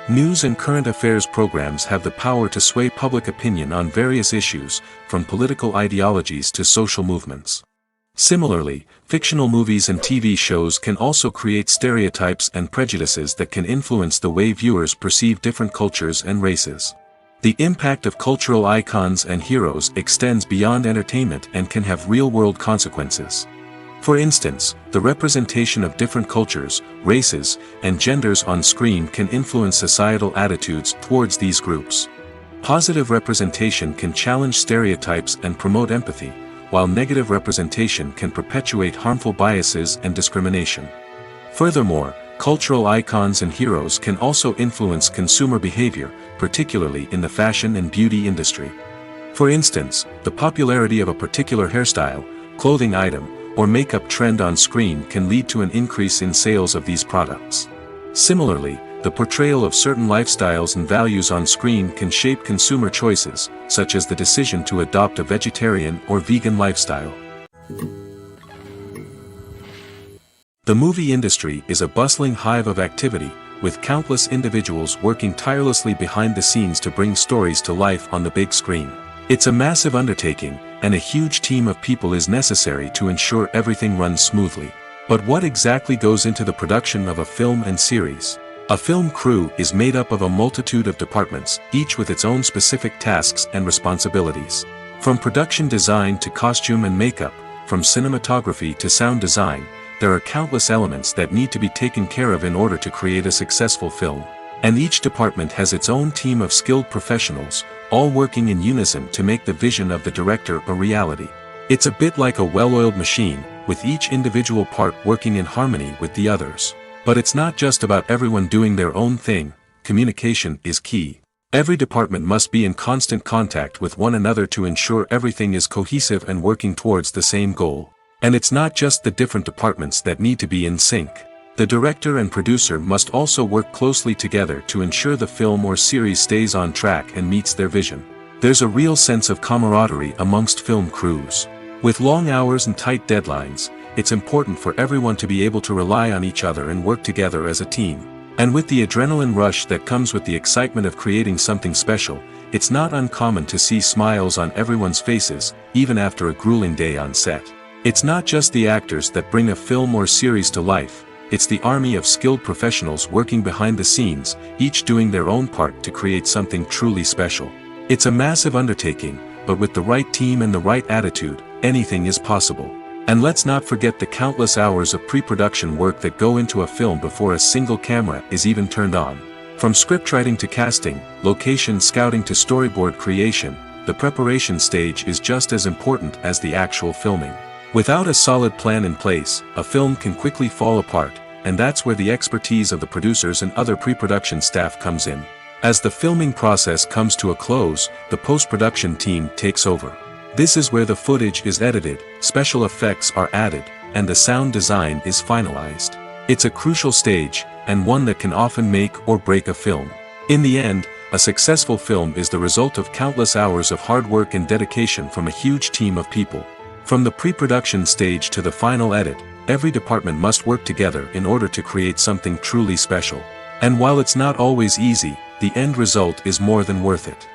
News and current affairs programs have the power to sway public opinion on various issues, from political ideologies to social movements. Similarly, fictional movies and TV shows can also create stereotypes and prejudices that can influence the way viewers perceive different cultures and races. The impact of cultural icons and heroes extends beyond entertainment and can have real-world consequences. For instance, the representation of different cultures, races, and genders on screen can influence societal attitudes towards these groups. Positive representation can challenge stereotypes and promote empathy, while negative representation can perpetuate harmful biases and discrimination. Furthermore, cultural icons and heroes can also influence consumer behavior, particularly in the fashion and beauty industry. For instance, the popularity of a particular hairstyle, clothing item, or makeup trend on screen can lead to an increase in sales of these products. Similarly, the portrayal of certain lifestyles and values on screen can shape consumer choices, such as the decision to adopt a vegetarian or vegan lifestyle. The movie industry is a bustling hive of activity, with countless individuals working tirelessly behind the scenes to bring stories to life on the big screen. It's a massive undertaking, and a huge team of people is necessary to ensure everything runs smoothly. But what exactly goes into the production of a film and series? A film crew is made up of a multitude of departments, each with its own specific tasks and responsibilities. From production design to costume and makeup, from cinematography to sound design, there are countless elements that need to be taken care of in order to create a successful film. And each department has its own team of skilled professionals, all working in unison to make the vision of the director a reality. It's a bit like a well-oiled machine, with each individual part working in harmony with the others. But it's not just about everyone doing their own thing. Communication is key. Every department must be in constant contact with one another to ensure everything is cohesive and working towards the same goal. And it's not just the different departments that need to be in sync. The director and producer must also work closely together to ensure the film or series stays on track and meets their vision. There's a real sense of camaraderie amongst film crews. With long hours and tight deadlines, it's important for everyone to be able to rely on each other and work together as a team. And with the adrenaline rush that comes with the excitement of creating something special, it's not uncommon to see smiles on everyone's faces, even after a grueling day on set. It's not just the actors that bring a film or series to life. it's the army of skilled professionals working behind the scenes, each doing their own part to create something truly special. It's a massive undertaking, but with the right team and the right attitude, anything is possible. And let's not forget the countless hours of pre-production work that go into a film before a single camera is even turned on. From scriptwriting to casting, location scouting to storyboard creation, the preparation stage is just as important as the actual filming. Without a solid plan in place, a film can quickly fall apart, and that's where the expertise of the producers and other pre-production staff comes in. As the filming process comes to a close, the post-production team takes over. This is where the footage is edited, special effects are added, and the sound design is finalized. It's a crucial stage, and one that can often make or break a film. In the end, a successful film is the result of countless hours of hard work and dedication from a huge team of people. From the pre-production stage to the final edit, every department must work together in order to create something truly special. And while it's not always easy, the end result is more than worth it.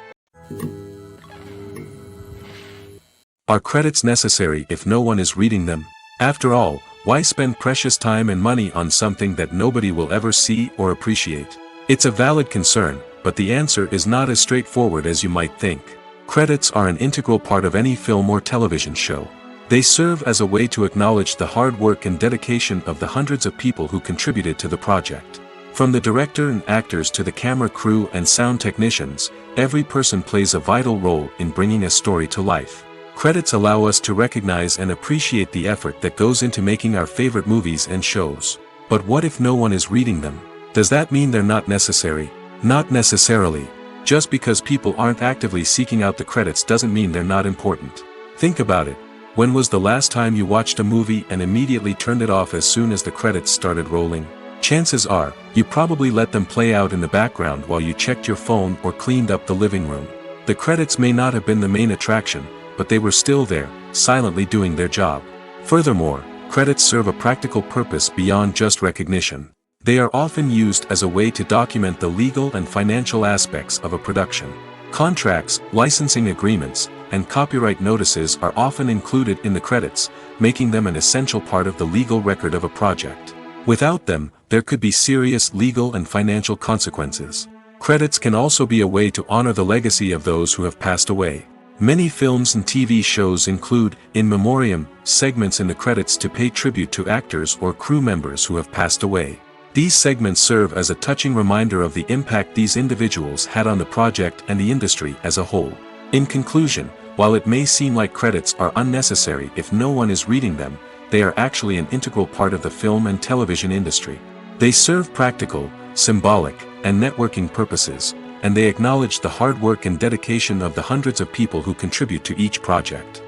Are credits necessary if no one is reading them? After all, why spend precious time and money on something that nobody will ever see or appreciate? It's a valid concern, but the answer is not as straightforward as you might think. Credits are an integral part of any film or television show. They serve as a way to acknowledge the hard work and dedication of the hundreds of people who contributed to the project. From the director and actors to the camera crew and sound technicians, every person plays a vital role in bringing a story to life. Credits allow us to recognize and appreciate the effort that goes into making our favorite movies and shows. But what if no one is reading them? Does that mean they're not necessary? Not necessarily. Just because people aren't actively seeking out the credits doesn't mean they're not important. Think about it. When was the last time you watched a movie and immediately turned it off as soon as the credits started rolling? Chances are, you probably let them play out in the background while you checked your phone or cleaned up the living room. The credits may not have been the main attraction, but they were still there, silently doing their job. Furthermore, credits serve a practical purpose beyond just recognition. They are often used as a way to document the legal and financial aspects of a production. Contracts, licensing agreements, and copyright notices are often included in the credits, making them an essential part of the legal record of a project. Without them, there could be serious legal and financial consequences. Credits can also be a way to honor the legacy of those who have passed away. Many films and TV shows include, in memoriam, segments in the credits to pay tribute to actors or crew members who have passed away. These segments serve as a touching reminder of the impact these individuals had on the project and the industry as a whole. In conclusion, while it may seem like credits are unnecessary if no one is reading them, they are actually an integral part of the film and television industry. They serve practical, symbolic, and networking purposes, and they acknowledge the hard work and dedication of the hundreds of people who contribute to each project.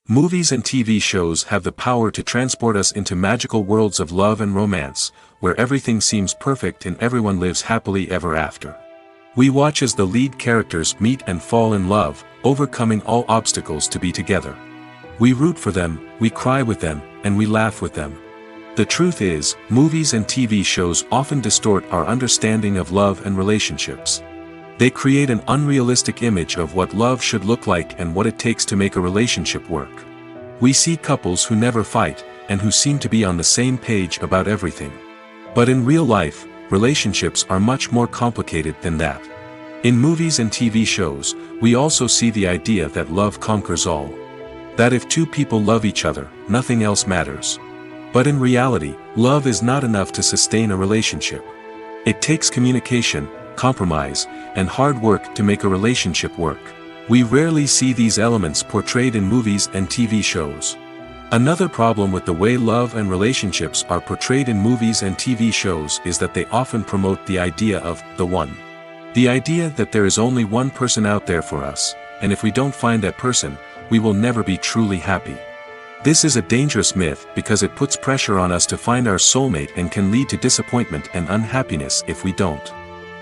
Movies and TV shows have the power to transport us into magical worlds of love and romance, where everything seems perfect and everyone lives happily ever after. We watch as the lead characters meet and fall in love, overcoming all obstacles to be together. We root for them, we cry with them, and we laugh with them. The truth is, movies and TV shows often distort our understanding of love and relationships. They create an unrealistic image of what love should look like and what it takes to make a relationship work. We see couples who never fight, and who seem to be on the same page about everything. But in real life, relationships are much more complicated than that. In movies and TV shows, we also see the idea that love conquers all. That if two people love each other, nothing else matters. But in reality, love is not enough to sustain a relationship. It takes communication, compromise, and hard work to make a relationship work. We rarely see these elements portrayed in movies and TV shows. Another problem with the way love and relationships are portrayed in movies and TV shows is that they often promote the idea of the one. The idea that there is only one person out there for us, and if we don't find that person, we will never be truly happy. This is a dangerous myth because it puts pressure on us to find our soulmate and can lead to disappointment and unhappiness if we don't.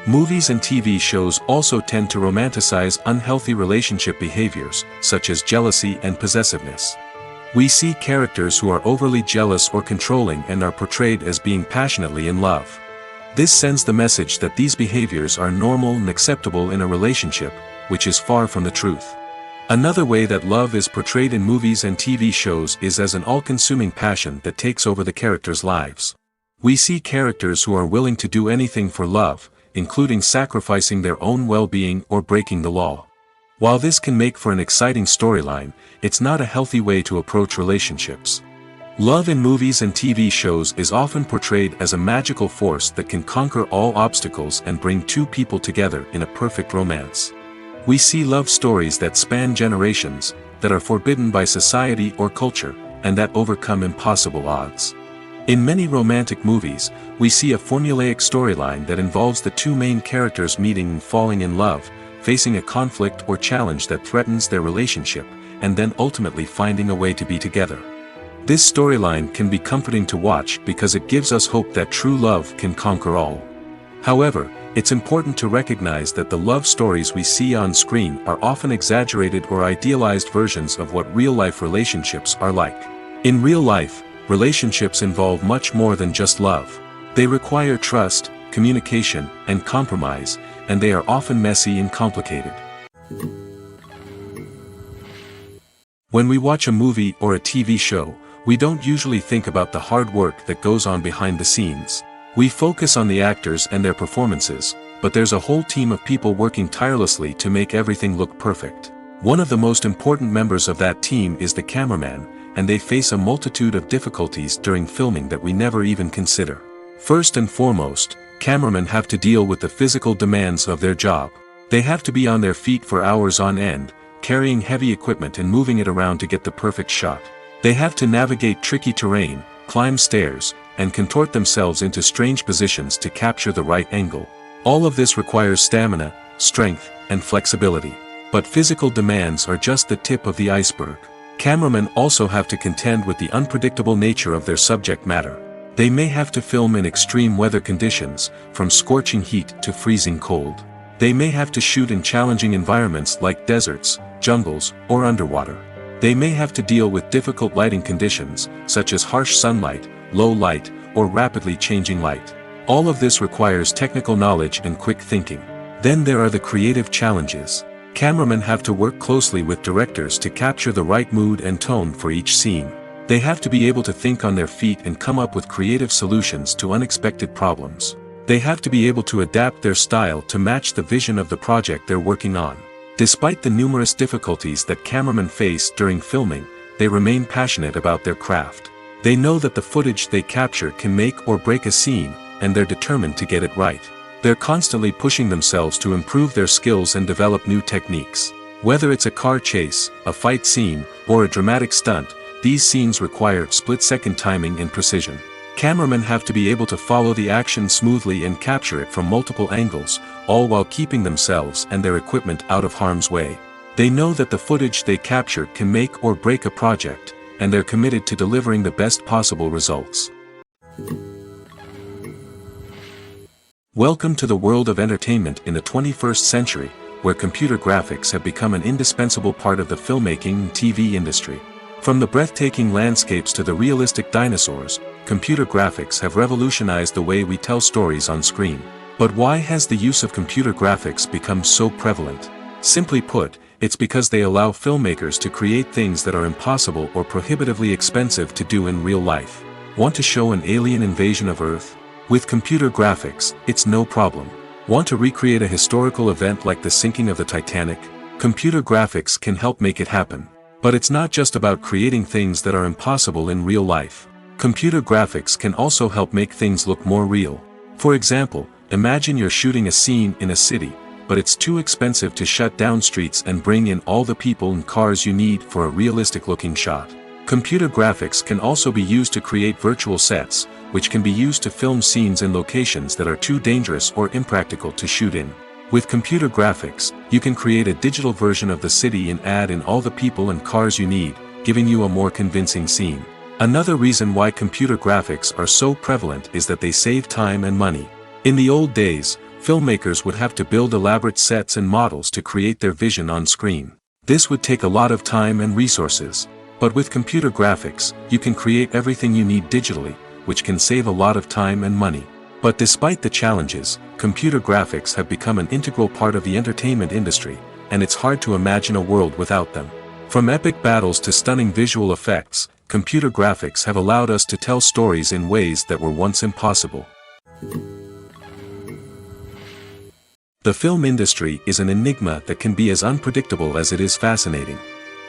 Movies and TV shows also tend to romanticize unhealthy relationship behaviors, such as jealousy and possessiveness. We see characters who are overly jealous or controlling and are portrayed as being passionately in love. This sends the message that these behaviors are normal and acceptable in a relationship, which is far from the truth. Another way that love is portrayed in movies and TV shows is as an all-consuming passion that takes over the characters' lives. We see characters who are willing to do anything for love, including sacrificing their own well-being or breaking the law. While this can make for an exciting storyline, it's not a healthy way to approach relationships. Love in movies and TV shows is often portrayed as a magical force that can conquer all obstacles and bring two people together in a perfect romance. We see love stories that span generations, that are forbidden by society or culture, and that overcome impossible odds. In many romantic movies, we see a formulaic storyline that involves the two main characters meeting and falling in love, facing a conflict or challenge that threatens their relationship, and then ultimately finding a way to be together. This storyline can be comforting to watch because it gives us hope that true love can conquer all. However, it's important to recognize that the love stories we see on screen are often exaggerated or idealized versions of what real-life relationships are like. In real life, relationships involve much more than just love. They require trust, communication, and compromise, and they are often messy and complicated. When we watch a movie or a TV show, we don't usually think about the hard work that goes on behind the scenes. We focus on the actors and their performances, but there's a whole team of people working tirelessly to make everything look perfect. One of the most important members of that team is the cameraman, and they face a multitude of difficulties during filming that we never even consider. First and foremost, cameramen have to deal with the physical demands of their job. They have to be on their feet for hours on end, carrying heavy equipment and moving it around to get the perfect shot. They have to navigate tricky terrain, climb stairs, and contort themselves into strange positions to capture the right angle. All of this requires stamina, strength, and flexibility. But physical demands are just the tip of the iceberg. Cameramen also have to contend with the unpredictable nature of their subject matter. They may have to film in extreme weather conditions, from scorching heat to freezing cold. They may have to shoot in challenging environments like deserts, jungles, or underwater. They may have to deal with difficult lighting conditions, such as harsh sunlight, low light, or rapidly changing light. All of this requires technical knowledge and quick thinking. Then there are the creative challenges. Cameramen have to work closely with directors to capture the right mood and tone for each scene. They have to be able to think on their feet and come up with creative solutions to unexpected problems. They have to be able to adapt their style to match the vision of the project they're working on. Despite the numerous difficulties that cameramen face during filming, they remain passionate about their craft. They know that the footage they capture can make or break a scene, and they're determined to get it right. They're constantly pushing themselves to improve their skills and develop new techniques. Whether it's a car chase, a fight scene, or a dramatic stunt, these scenes require split-second timing and precision. Cameramen have to be able to follow the action smoothly and capture it from multiple angles, all while keeping themselves and their equipment out of harm's way. They know that the footage they capture can make or break a project, and they're committed to delivering the best possible results. Welcome to the world of entertainment in the 21st century, where computer graphics have become an indispensable part of the filmmaking and TV industry. From the breathtaking landscapes to the realistic dinosaurs, computer graphics have revolutionized the way we tell stories on screen. But why has the use of computer graphics become so prevalent? Simply put, it's because they allow filmmakers to create things that are impossible or prohibitively expensive to do in real life. Want to show an alien invasion of Earth? With computer graphics, it's no problem. Want to recreate a historical event like the sinking of the Titanic? Computer graphics can help make it happen. But it's not just about creating things that are impossible in real life. Computer graphics can also help make things look more real. For example, imagine you're shooting a scene in a city, but it's too expensive to shut down streets and bring in all the people and cars you need for a realistic-looking shot. Computer graphics can also be used to create virtual sets, which can be used to film scenes in locations that are too dangerous or impractical to shoot in. With computer graphics, you can create a digital version of the city and add in all the people and cars you need, giving you a more convincing scene. Another reason why computer graphics are so prevalent is that they save time and money. In the old days, filmmakers would have to build elaborate sets and models to create their vision on screen. This would take a lot of time and resources. But with computer graphics, you can create everything you need digitally, which can save a lot of time and money. But despite the challenges, computer graphics have become an integral part of the entertainment industry, and it's hard to imagine a world without them. From epic battles to stunning visual effects, computer graphics have allowed us to tell stories in ways that were once impossible. The film industry is an enigma that can be as unpredictable as it is fascinating.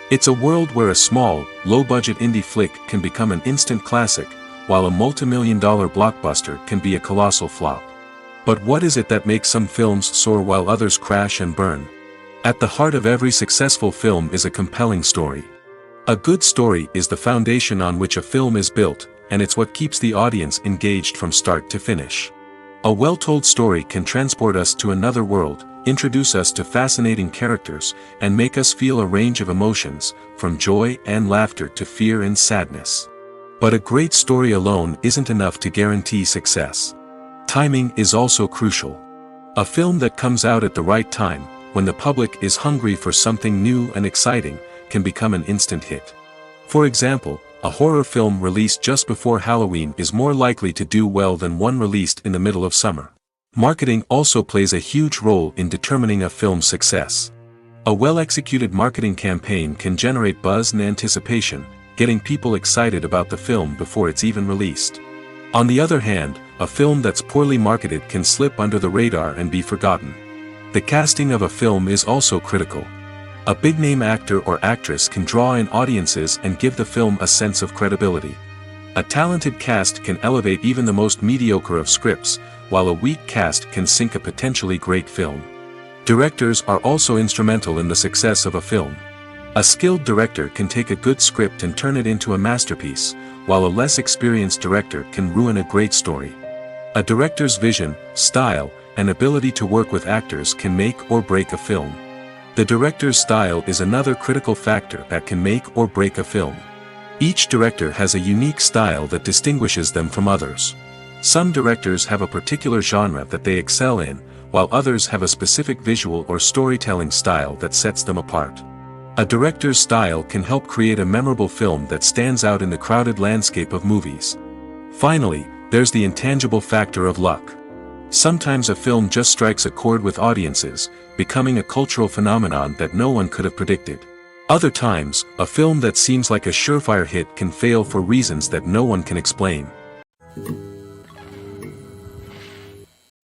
It's a world where a small, low-budget indie flick can become an instant classic, while a multi-million-dollar blockbuster can be a colossal flop. But what is it that makes some films soar while others crash and burn? At the heart of every successful film is a compelling story. A good story is the foundation on which a film is built, and it's what keeps the audience engaged from start to finish. A well-told story can transport us to another world, introduce us to fascinating characters, and make us feel a range of emotions, from joy and laughter to fear and sadness. But a great story alone isn't enough to guarantee success. Timing is also crucial. A film that comes out at the right time, when the public is hungry for something new and exciting, can become an instant hit. For example, a horror film released just before Halloween is more likely to do well than one released in the middle of summer. Marketing also plays a huge role in determining a film's success. A well-executed marketing campaign can generate buzz and anticipation, getting people excited about the film before it's even released. On the other hand, a film that's poorly marketed can slip under the radar and be forgotten. The casting of a film is also critical. A big-name actor or actress can draw in audiences and give the film a sense of credibility. A talented cast can elevate even the most mediocre of scripts, while a weak cast can sink a potentially great film. Directors are also instrumental in the success of a film. A skilled director can take a good script and turn it into a masterpiece, while a less experienced director can ruin a great story. A director's vision, style, and ability to work with actors can make or break a film. The director's style is another critical factor that can make or break a film. Each director has a unique style that distinguishes them from others. Some directors have a particular genre that they excel in, while others have a specific visual or storytelling style that sets them apart. A director's style can help create a memorable film that stands out in the crowded landscape of movies. Finally, there's the intangible factor of luck. Sometimes a film just strikes a chord with audiences, becoming a cultural phenomenon that no one could have predicted. Other times, a film that seems like a surefire hit can fail for reasons that no one can explain.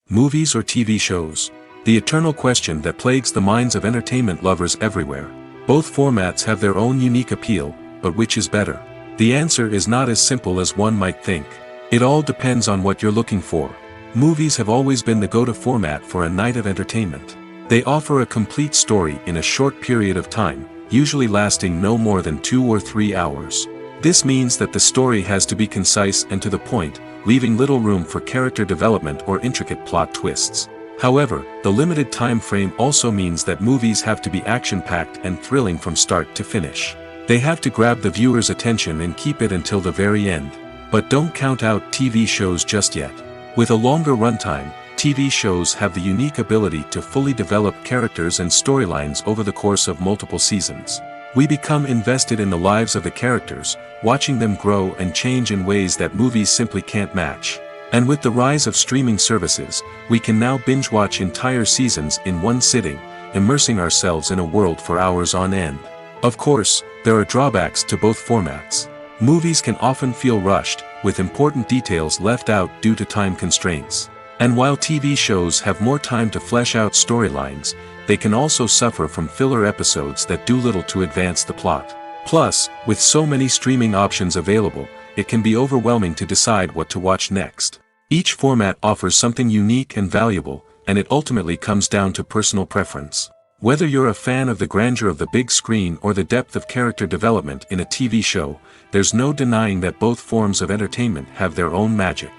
Movies or TV shows? The eternal question that plagues the minds of entertainment lovers everywhere. Both formats have their own unique appeal, but which is better? The answer is not as simple as one might think. It all depends on what you're looking for. Movies have always been the go-to format for a night of entertainment. They offer a complete story in a short period of time, usually lasting no more than 2 or 3 hours. This means that the story has to be concise and to the point, leaving little room for character development or intricate plot twists. However, the limited time frame also means that movies have to be action-packed and thrilling from start to finish. They have to grab the viewer's attention and keep it until the very end. But don't count out TV shows just yet. With a longer runtime, TV shows have the unique ability to fully develop characters and storylines over the course of multiple seasons. We become invested in the lives of the characters, watching them grow and change in ways that movies simply can't match. And with the rise of streaming services, we can now binge-watch entire seasons in one sitting, immersing ourselves in a world for hours on end. Of course, there are drawbacks to both formats. Movies can often feel rushed, with important details left out due to time constraints. And while TV shows have more time to flesh out storylines, they can also suffer from filler episodes that do little to advance the plot. Plus, with so many streaming options available, it can be overwhelming to decide what to watch next. Each format offers something unique and valuable, and it ultimately comes down to personal preference. Whether you're a fan of the grandeur of the big screen or the depth of character development in a TV show, there's no denying that both forms of entertainment have their own magic.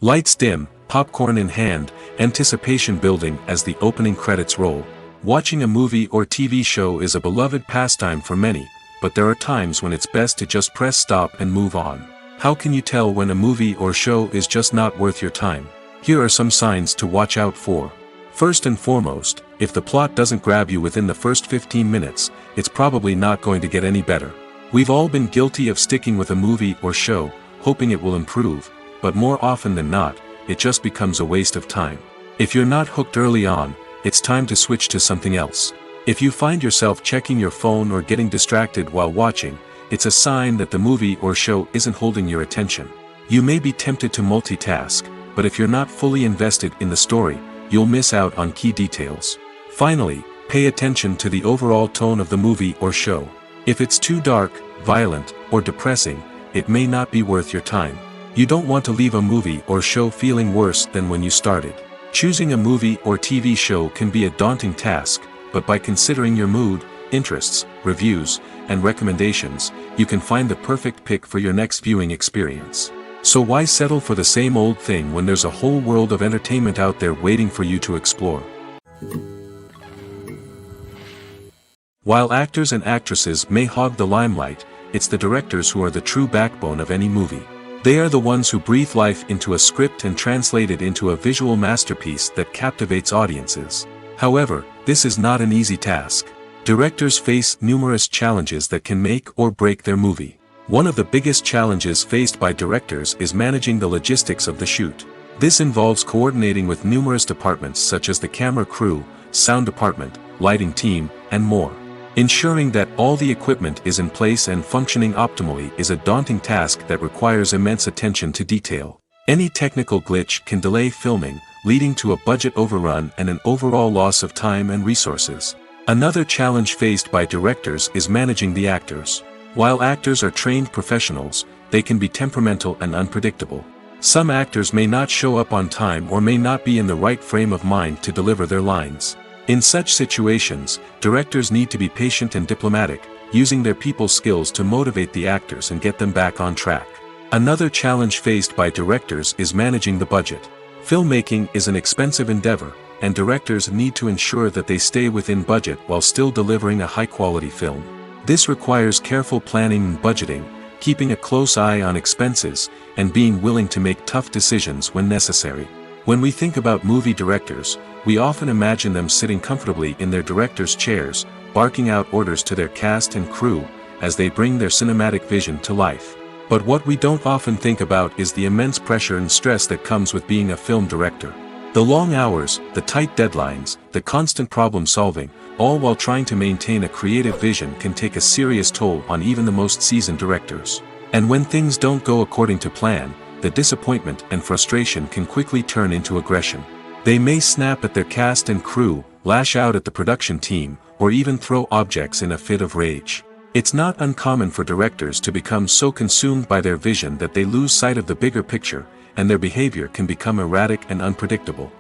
Lights dim, popcorn in hand, anticipation building as the opening credits roll. Watching a movie or TV show is a beloved pastime for many, but there are times when it's best to just press stop and move on. How can you tell when a movie or show is just not worth your time? Here are some signs to watch out for. First and foremost, if the plot doesn't grab you within the first 15 minutes, it's probably not going to get any better. We've all been guilty of sticking with a movie or show, hoping it will improve, but more often than not, it just becomes a waste of time. If you're not hooked early on, it's time to switch to something else. If you find yourself checking your phone or getting distracted while watching, it's a sign that the movie or show isn't holding your attention. You may be tempted to multitask, but if you're not fully invested in the story, you'll miss out on key details. Finally, pay attention to the overall tone of the movie or show. If it's too dark, violent, or depressing, it may not be worth your time. You don't want to leave a movie or show feeling worse than when you started. Choosing a movie or TV show can be a daunting task, but by considering your mood, interests, reviews, and recommendations, you can find the perfect pick for your next viewing experience. So why settle for the same old thing when there's a whole world of entertainment out there waiting for you to explore? While actors and actresses may hog the limelight, it's the directors who are the true backbone of any movie. They are the ones who breathe life into a script and translate it into a visual masterpiece that captivates audiences. However, this is not an easy task. Directors face numerous challenges that can make or break their movie. One of the biggest challenges faced by directors is managing the logistics of the shoot. This involves coordinating with numerous departments such as the camera crew, sound department, lighting team, and more. Ensuring that all the equipment is in place and functioning optimally is a daunting task that requires immense attention to detail. Any technical glitch can delay filming, leading to a budget overrun and an overall loss of time and resources. Another challenge faced by directors is managing the actors. While actors are trained professionals, they can be temperamental and unpredictable. Some actors may not show up on time or may not be in the right frame of mind to deliver their lines. In such situations, directors need to be patient and diplomatic, using their people skills to motivate the actors and get them back on track. Another challenge faced by directors is managing the budget. Filmmaking is an expensive endeavor, and directors need to ensure that they stay within budget while still delivering a high-quality film. This requires careful planning and budgeting, keeping a close eye on expenses, and being willing to make tough decisions when necessary. When we think about movie directors, we often imagine them sitting comfortably in their director's chairs, barking out orders to their cast and crew, as they bring their cinematic vision to life. But what we don't often think about is the immense pressure and stress that comes with being a film director. The long hours, the tight deadlines, the constant problem solving, all while trying to maintain a creative vision can take a serious toll on even the most seasoned directors. And when things don't go according to plan, the disappointment and frustration can quickly turn into aggression. They may snap at their cast and crew, lash out at the production team, or even throw objects in a fit of rage. It's not uncommon for directors to become so consumed by their vision that they lose sight of the bigger picture, and their behavior can become erratic and unpredictable.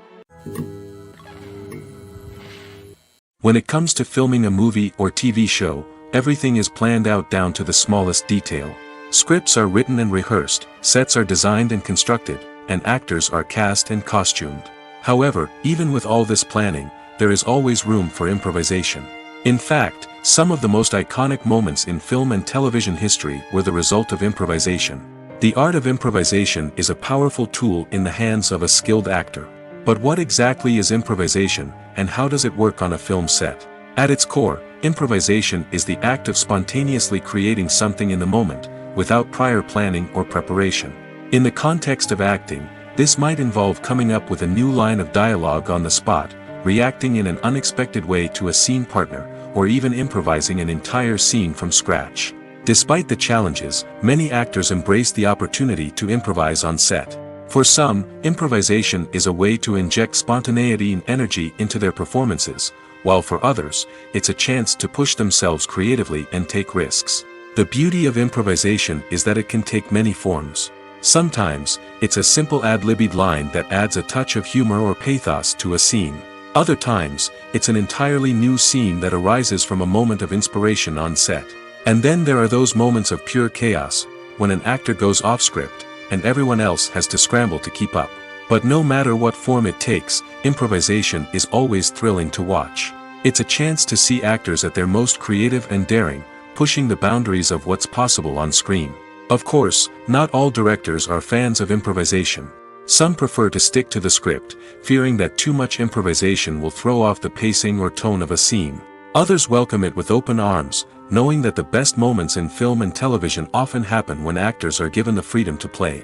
When it comes to filming a movie or TV show, everything is planned out down to the smallest detail. Scripts are written and rehearsed, sets are designed and constructed, and actors are cast and costumed. However, even with all this planning, there is always room for improvisation. In fact, some of the most iconic moments in film and television history were the result of improvisation. The art of improvisation is a powerful tool in the hands of a skilled actor. But what exactly is improvisation, and how does it work on a film set? At its core, improvisation is the act of spontaneously creating something in the moment, without prior planning or preparation. In the context of acting, this might involve coming up with a new line of dialogue on the spot, reacting in an unexpected way to a scene partner, or even improvising an entire scene from scratch. Despite the challenges, many actors embrace the opportunity to improvise on set. For some, improvisation is a way to inject spontaneity and energy into their performances, while for others, it's a chance to push themselves creatively and take risks. The beauty of improvisation is that it can take many forms. Sometimes, it's a simple ad-libbed line that adds a touch of humor or pathos to a scene. Other times, it's an entirely new scene that arises from a moment of inspiration on set. And then there are those moments of pure chaos, when an actor goes off script, and everyone else has to scramble to keep up. But no matter what form it takes, improvisation is always thrilling to watch. It's a chance to see actors at their most creative and daring, pushing the boundaries of what's possible on screen. Of course, not all directors are fans of improvisation. Some prefer to stick to the script, fearing that too much improvisation will throw off the pacing or tone of a scene. Others welcome it with open arms, knowing that the best moments in film and television often happen when actors are given the freedom to play.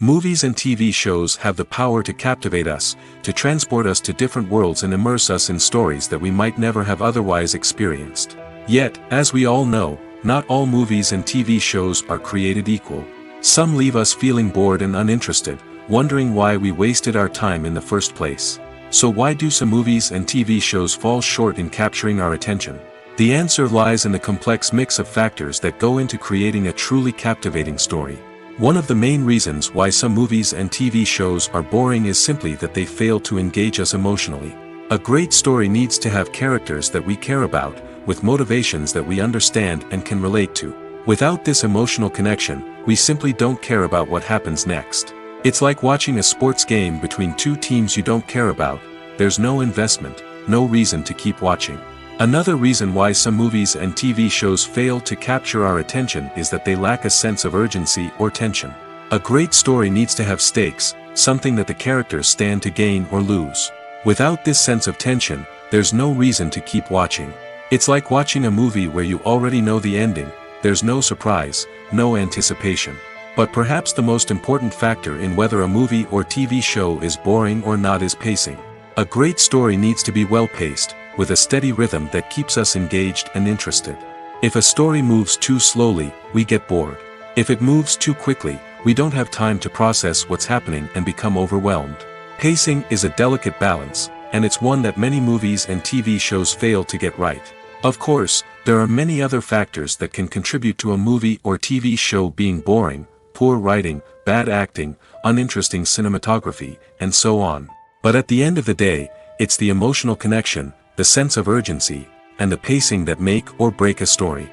Movies and TV shows have the power to captivate us, to transport us to different worlds and immerse us in stories that we might never have otherwise experienced. Yet, as we all know, not all movies and TV shows are created equal. Some leave us feeling bored and uninterested, wondering why we wasted our time in the first place. So why do some movies and TV shows fall short in capturing our attention? The answer lies in the complex mix of factors that go into creating a truly captivating story. One of the main reasons why some movies and TV shows are boring is simply that they fail to engage us emotionally. A great story needs to have characters that we care about, with motivations that we understand and can relate to. Without this emotional connection, we simply don't care about what happens next. It's like watching a sports game between two teams you don't care about. There's no investment, no reason to keep watching. Another reason why some movies and TV shows fail to capture our attention is that they lack a sense of urgency or tension. A great story needs to have stakes, something that the characters stand to gain or lose. Without this sense of tension, there's no reason to keep watching. It's like watching a movie where you already know the ending. There's no surprise, no anticipation. But perhaps the most important factor in whether a movie or TV show is boring or not is pacing. A great story needs to be well-paced, with a steady rhythm that keeps us engaged and interested. If a story moves too slowly, we get bored. If it moves too quickly, we don't have time to process what's happening and become overwhelmed. Pacing is a delicate balance, and it's one that many movies and TV shows fail to get right. Of course, there are many other factors that can contribute to a movie or TV show being boring: poor writing, bad acting, uninteresting cinematography, and so on. But at the end of the day, it's the emotional connection, the sense of urgency, and the pacing that make or break a story.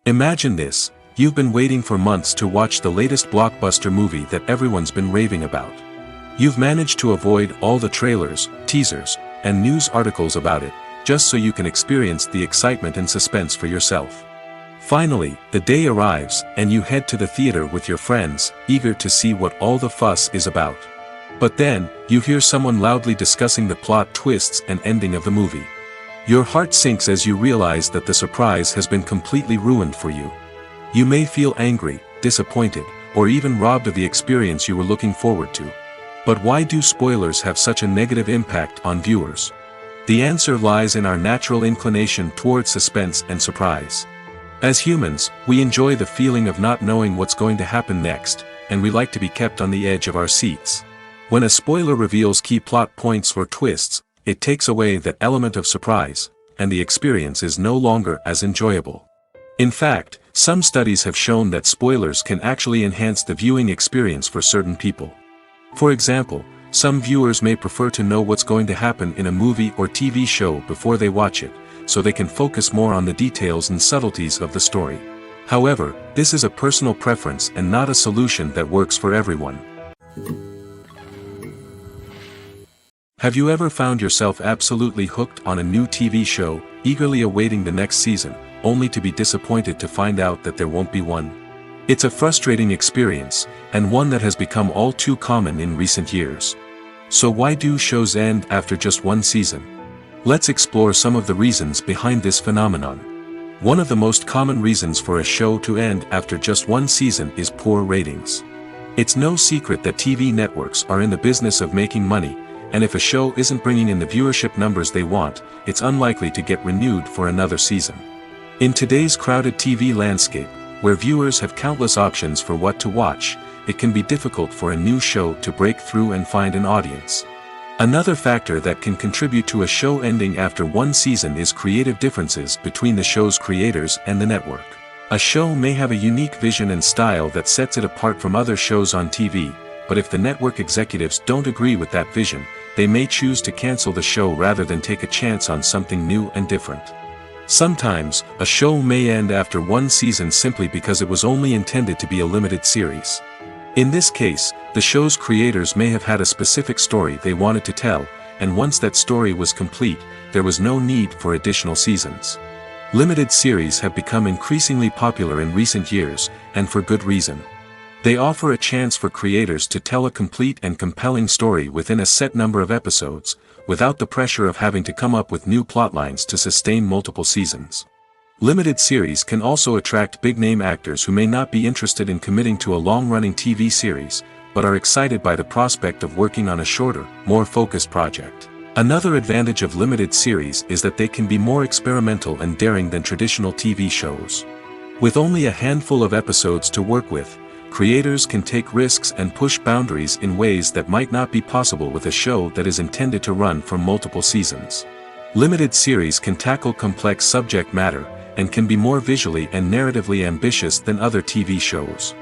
Imagine this: you've been waiting for months to watch the latest blockbuster movie that everyone's been raving about. You've managed to avoid all the trailers, teasers, and news articles about it, just so you can experience the excitement and suspense for yourself. Finally, the day arrives, and you head to the theater with your friends, eager to see what all the fuss is about. But then, you hear someone loudly discussing the plot twists and ending of the movie. Your heart sinks as you realize that the surprise has been completely ruined for you. You may feel angry, disappointed, or even robbed of the experience you were looking forward to. But why do spoilers have such a negative impact on viewers? The answer lies in our natural inclination toward suspense and surprise. As humans, we enjoy the feeling of not knowing what's going to happen next, and we like to be kept on the edge of our seats. When a spoiler reveals key plot points or twists, it takes away that element of surprise, and the experience is no longer as enjoyable. In fact, some studies have shown that spoilers can actually enhance the viewing experience for certain people. For example, some viewers may prefer to know what's going to happen in a movie or TV show before they watch it, so they can focus more on the details and subtleties of the story. However, this is a personal preference and not a solution that works for everyone. Have you ever found yourself absolutely hooked on a new TV show, eagerly awaiting the next season, only to be disappointed to find out that there won't be one? It's a frustrating experience, and one that has become all too common in recent years. So why do shows end after just one season? Let's explore some of the reasons behind this phenomenon. One of the most common reasons for a show to end after just one season is poor ratings. It's no secret that TV networks are in the business of making money, and if a show isn't bringing in the viewership numbers they want, it's unlikely to get renewed for another season. In today's crowded TV landscape, where viewers have countless options for what to watch, it can be difficult for a new show to break through and find an audience. Another factor that can contribute to a show ending after one season is creative differences between the show's creators and the network. A show may have a unique vision and style that sets it apart from other shows on TV, but if the network executives don't agree with that vision, they may choose to cancel the show rather than take a chance on something new and different. Sometimes, a show may end after one season simply because it was only intended to be a limited series. In this case, the show's creators may have had a specific story they wanted to tell, and once that story was complete, there was no need for additional seasons. Limited series have become increasingly popular in recent years, and for good reason. They offer a chance for creators to tell a complete and compelling story within a set number of episodes, without the pressure of having to come up with new plotlines to sustain multiple seasons. Limited series can also attract big-name actors who may not be interested in committing to a long-running TV series, but are excited by the prospect of working on a shorter, more focused project. Another advantage of limited series is that they can be more experimental and daring than traditional TV shows. With only a handful of episodes to work with, creators can take risks and push boundaries in ways that might not be possible with a show that is intended to run for multiple seasons. Limited series can tackle complex subject matter, and can be more visually and narratively ambitious than other TV shows.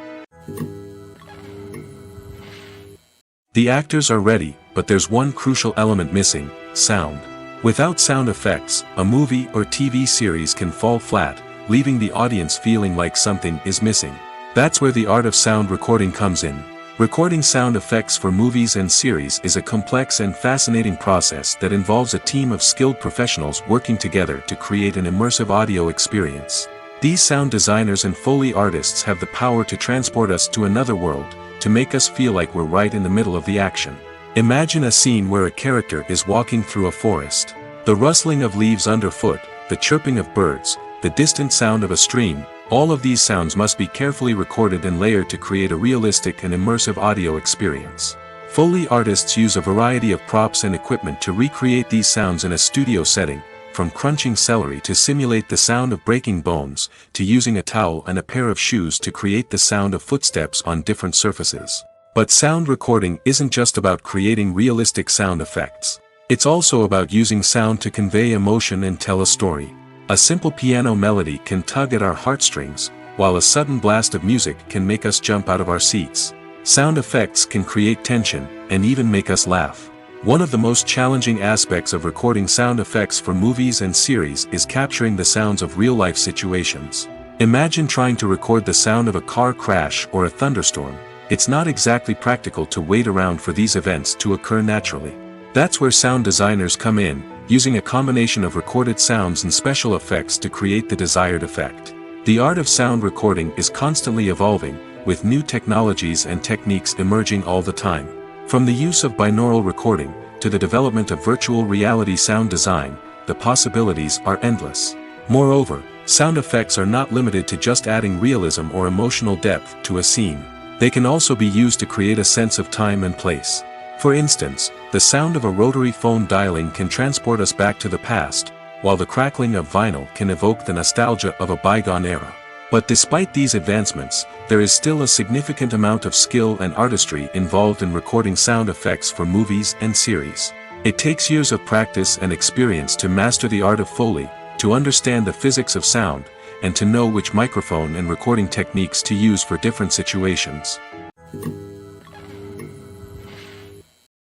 The actors are ready, but there's one crucial element missing: sound. Without sound effects, a movie or TV series can fall flat, leaving the audience feeling like something is missing. That's where the art of sound recording comes in. Recording sound effects for movies and series is a complex and fascinating process that involves a team of skilled professionals working together to create an immersive audio experience. These sound designers and Foley artists have the power to transport us to another world, to make us feel like we're right in the middle of the action. Imagine a scene where a character is walking through a forest. The rustling of leaves underfoot, the chirping of birds, the distant sound of a stream, all of these sounds must be carefully recorded and layered to create a realistic and immersive audio experience. Foley artists use a variety of props and equipment to recreate these sounds in a studio setting, from crunching celery to simulate the sound of breaking bones, to using a towel and a pair of shoes to create the sound of footsteps on different surfaces. But sound recording isn't just about creating realistic sound effects. It's also about using sound to convey emotion and tell a story. A simple piano melody can tug at our heartstrings, while a sudden blast of music can make us jump out of our seats. Sound effects can create tension, and even make us laugh. One of the most challenging aspects of recording sound effects for movies and series is capturing the sounds of real-life situations. Imagine trying to record the sound of a car crash or a thunderstorm. It's not exactly practical to wait around for these events to occur naturally. That's where sound designers come in, using a combination of recorded sounds and special effects to create the desired effect. The art of sound recording is constantly evolving, with new technologies and techniques emerging all the time. From the use of binaural recording, to the development of virtual reality sound design, the possibilities are endless. Moreover, sound effects are not limited to just adding realism or emotional depth to a scene. They can also be used to create a sense of time and place. For instance, the sound of a rotary phone dialing can transport us back to the past, while the crackling of vinyl can evoke the nostalgia of a bygone era. But despite these advancements, there is still a significant amount of skill and artistry involved in recording sound effects for movies and series. It takes years of practice and experience to master the art of Foley, to understand the physics of sound, and to know which microphone and recording techniques to use for different situations.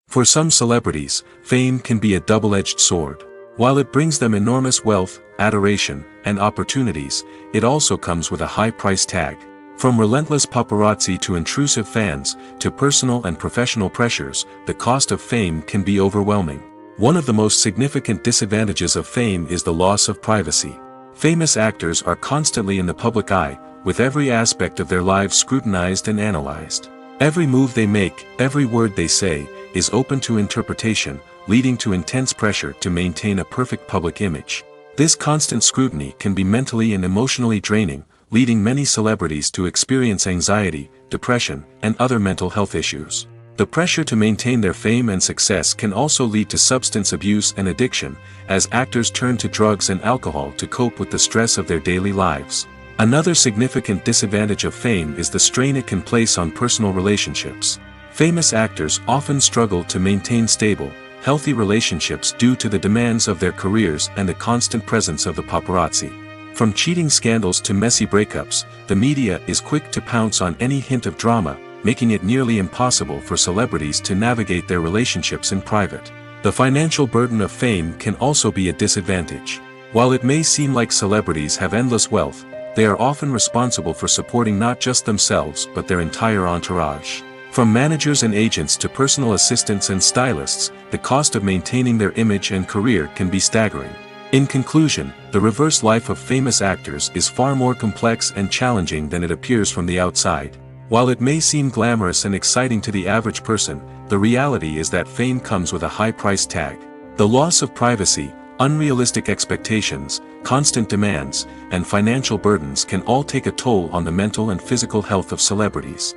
For some celebrities, fame can be a double-edged sword. While it brings them enormous wealth, adoration, and opportunities, it also comes with a high price tag. From relentless paparazzi to intrusive fans, to personal and professional pressures, the cost of fame can be overwhelming. One of the most significant disadvantages of fame is the loss of privacy. Famous actors are constantly in the public eye, with every aspect of their lives scrutinized and analyzed. Every move they make, every word they say, is open to interpretation, leading to intense pressure to maintain a perfect public image. This constant scrutiny can be mentally and emotionally draining, leading many celebrities to experience anxiety, depression, and other mental health issues. The pressure to maintain their fame and success can also lead to substance abuse and addiction, as actors turn to drugs and alcohol to cope with the stress of their daily lives. Another significant disadvantage of fame is the strain it can place on personal relationships. Famous actors often struggle to maintain stable, healthy relationships due to the demands of their careers and the constant presence of the paparazzi. From cheating scandals to messy breakups, the media is quick to pounce on any hint of drama, making it nearly impossible for celebrities to navigate their relationships in private. The financial burden of fame can also be a disadvantage. While it may seem like celebrities have endless wealth, they are often responsible for supporting not just themselves but their entire entourage. From managers and agents to personal assistants and stylists, the cost of maintaining their image and career can be staggering. In conclusion, the reverse life of famous actors is far more complex and challenging than it appears from the outside. While it may seem glamorous and exciting to the average person, the reality is that fame comes with a high price tag. The loss of privacy, unrealistic expectations, constant demands, and financial burdens can all take a toll on the mental and physical health of celebrities.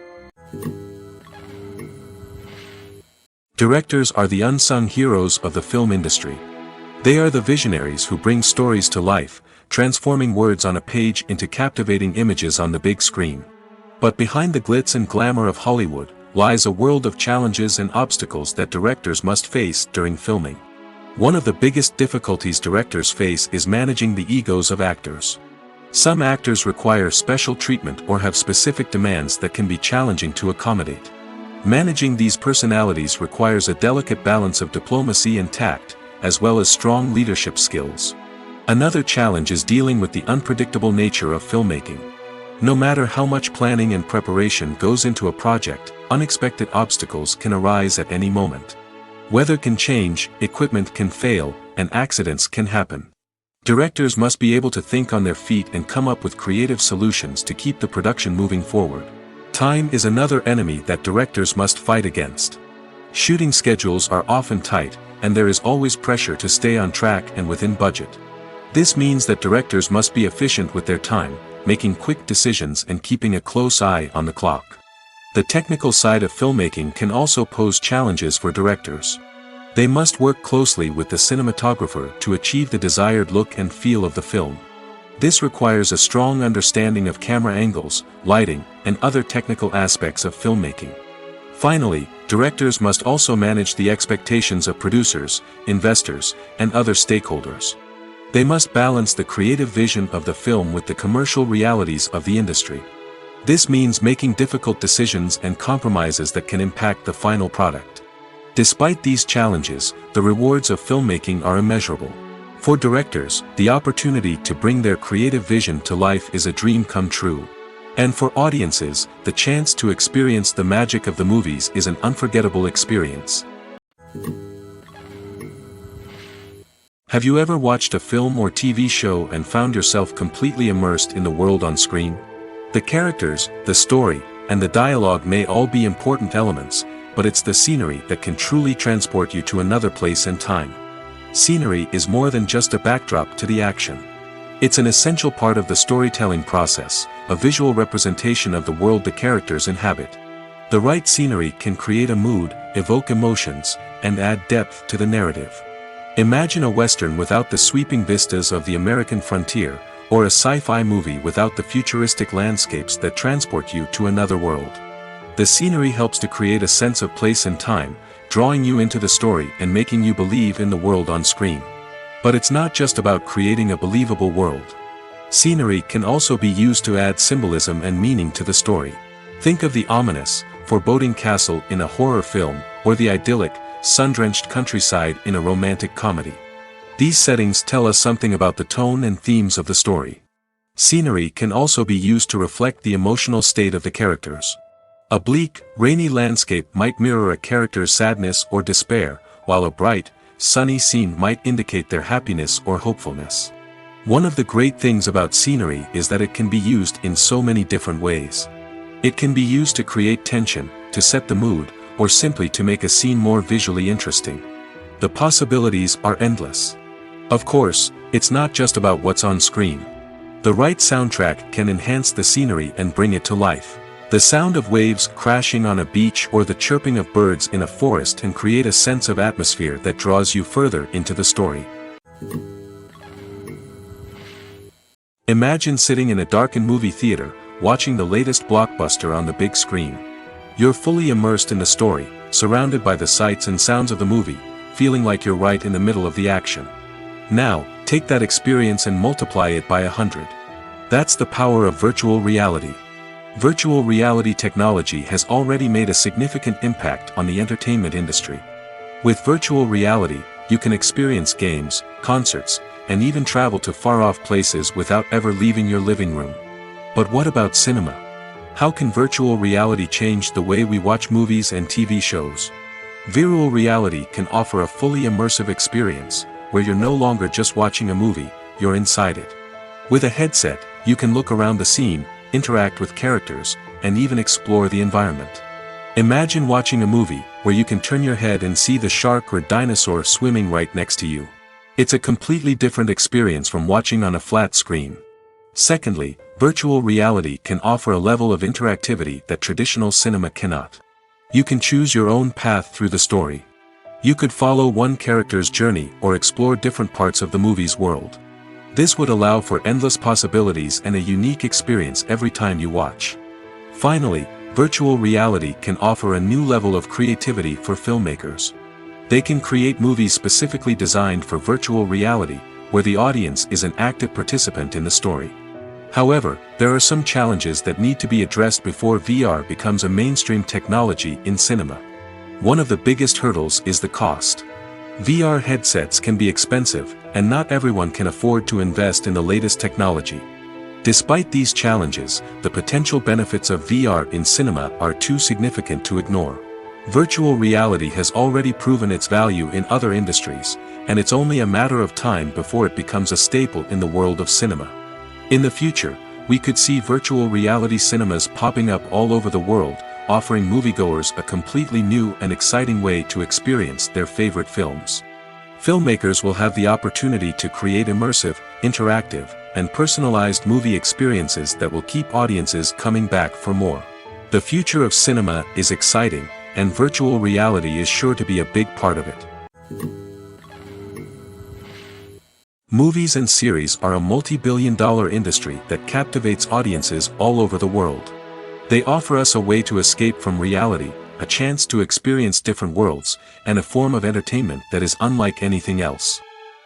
Directors are the unsung heroes of the film industry. They are the visionaries who bring stories to life, transforming words on a page into captivating images on the big screen. But behind the glitz and glamour of Hollywood lies a world of challenges and obstacles that directors must face during filming. One of the biggest difficulties directors face is managing the egos of actors. Some actors require special treatment or have specific demands that can be challenging to accommodate. Managing these personalities requires a delicate balance of diplomacy and tact, as well as strong leadership skills. Another challenge is dealing with the unpredictable nature of filmmaking. No matter how much planning and preparation goes into a project, unexpected obstacles can arise at any moment. Weather can change, equipment can fail, and accidents can happen. Directors must be able to think on their feet and come up with creative solutions to keep the production moving forward. Time is another enemy that directors must fight against. Shooting schedules are often tight, and there is always pressure to stay on track and within budget. This means that directors must be efficient with their time, making quick decisions and keeping a close eye on the clock. The technical side of filmmaking can also pose challenges for directors. They must work closely with the cinematographer to achieve the desired look and feel of the film. This requires a strong understanding of camera angles, lighting, and other technical aspects of filmmaking. Finally, directors must also manage the expectations of producers, investors, and other stakeholders. They must balance the creative vision of the film with the commercial realities of the industry. This means making difficult decisions and compromises that can impact the final product. Despite these challenges, the rewards of filmmaking are immeasurable. For directors, the opportunity to bring their creative vision to life is a dream come true. And for audiences, the chance to experience the magic of the movies is an unforgettable experience. Have you ever watched a film or TV show and found yourself completely immersed in the world on screen? The characters, the story, and the dialogue may all be important elements, but it's the scenery that can truly transport you to another place and time. Scenery is more than just a backdrop to the action. It's an essential part of the storytelling process, a visual representation of the world the characters inhabit. The right scenery can create a mood, evoke emotions, and add depth to the narrative. Imagine a Western without the sweeping vistas of the American frontier, or a sci-fi movie without the futuristic landscapes that transport you to another world. The scenery helps to create a sense of place and time, drawing you into the story and making you believe in the world on screen. But it's not just about creating a believable world. Scenery can also be used to add symbolism and meaning to the story. Think of the ominous, foreboding castle in a horror film, or the idyllic, sun-drenched countryside in a romantic comedy. These settings tell us something about the tone and themes of the story. Scenery can also be used to reflect the emotional state of the characters. A bleak, rainy landscape might mirror a character's sadness or despair, while a bright, sunny scene might indicate their happiness or hopefulness. One of the great things about scenery is that it can be used in so many different ways. It can be used to create tension, to set the mood, or simply to make a scene more visually interesting. The possibilities are endless. Of course, it's not just about what's on screen. The right soundtrack can enhance the scenery and bring it to life. The sound of waves crashing on a beach or the chirping of birds in a forest can create a sense of atmosphere that draws you further into the story. Imagine sitting in a darkened movie theater, watching the latest blockbuster on the big screen. You're fully immersed in the story, surrounded by the sights and sounds of the movie, feeling like you're right in the middle of the action. Now, take that experience and multiply it by 100. That's the power of virtual reality. Virtual reality technology has already made a significant impact on the entertainment industry. With virtual reality, you can experience games, concerts, and even travel to far-off places without ever leaving your living room. But what about cinema? How can virtual reality change the way we watch movies and TV shows? Virtual reality can offer a fully immersive experience, where you're no longer just watching a movie, you're inside it. With a headset, you can look around the scene, interact with characters, and even explore the environment. Imagine watching a movie where you can turn your head and see the shark or dinosaur swimming right next to you. It's a completely different experience from watching on a flat screen. Secondly, virtual reality can offer a level of interactivity that traditional cinema cannot. You can choose your own path through the story. You could follow one character's journey or explore different parts of the movie's world. This would allow for endless possibilities and a unique experience every time you watch. Finally, virtual reality can offer a new level of creativity for filmmakers. They can create movies specifically designed for virtual reality, where the audience is an active participant in the story. However, there are some challenges that need to be addressed before VR becomes a mainstream technology in cinema. One of the biggest hurdles is the cost. VR headsets can be expensive, and not everyone can afford to invest in the latest technology. Despite these challenges, the potential benefits of VR in cinema are too significant to ignore. Virtual reality has already proven its value in other industries, and it's only a matter of time before it becomes a staple in the world of cinema. In the future, we could see virtual reality cinemas popping up all over the world, offering moviegoers a completely new and exciting way to experience their favorite films. Filmmakers will have the opportunity to create immersive, interactive, and personalized movie experiences that will keep audiences coming back for more. The future of cinema is exciting, and virtual reality is sure to be a big part of it. Movies and series are a multi-billion-dollar industry that captivates audiences all over the world. They offer us a way to escape from reality, a chance to experience different worlds, and a form of entertainment that is unlike anything else.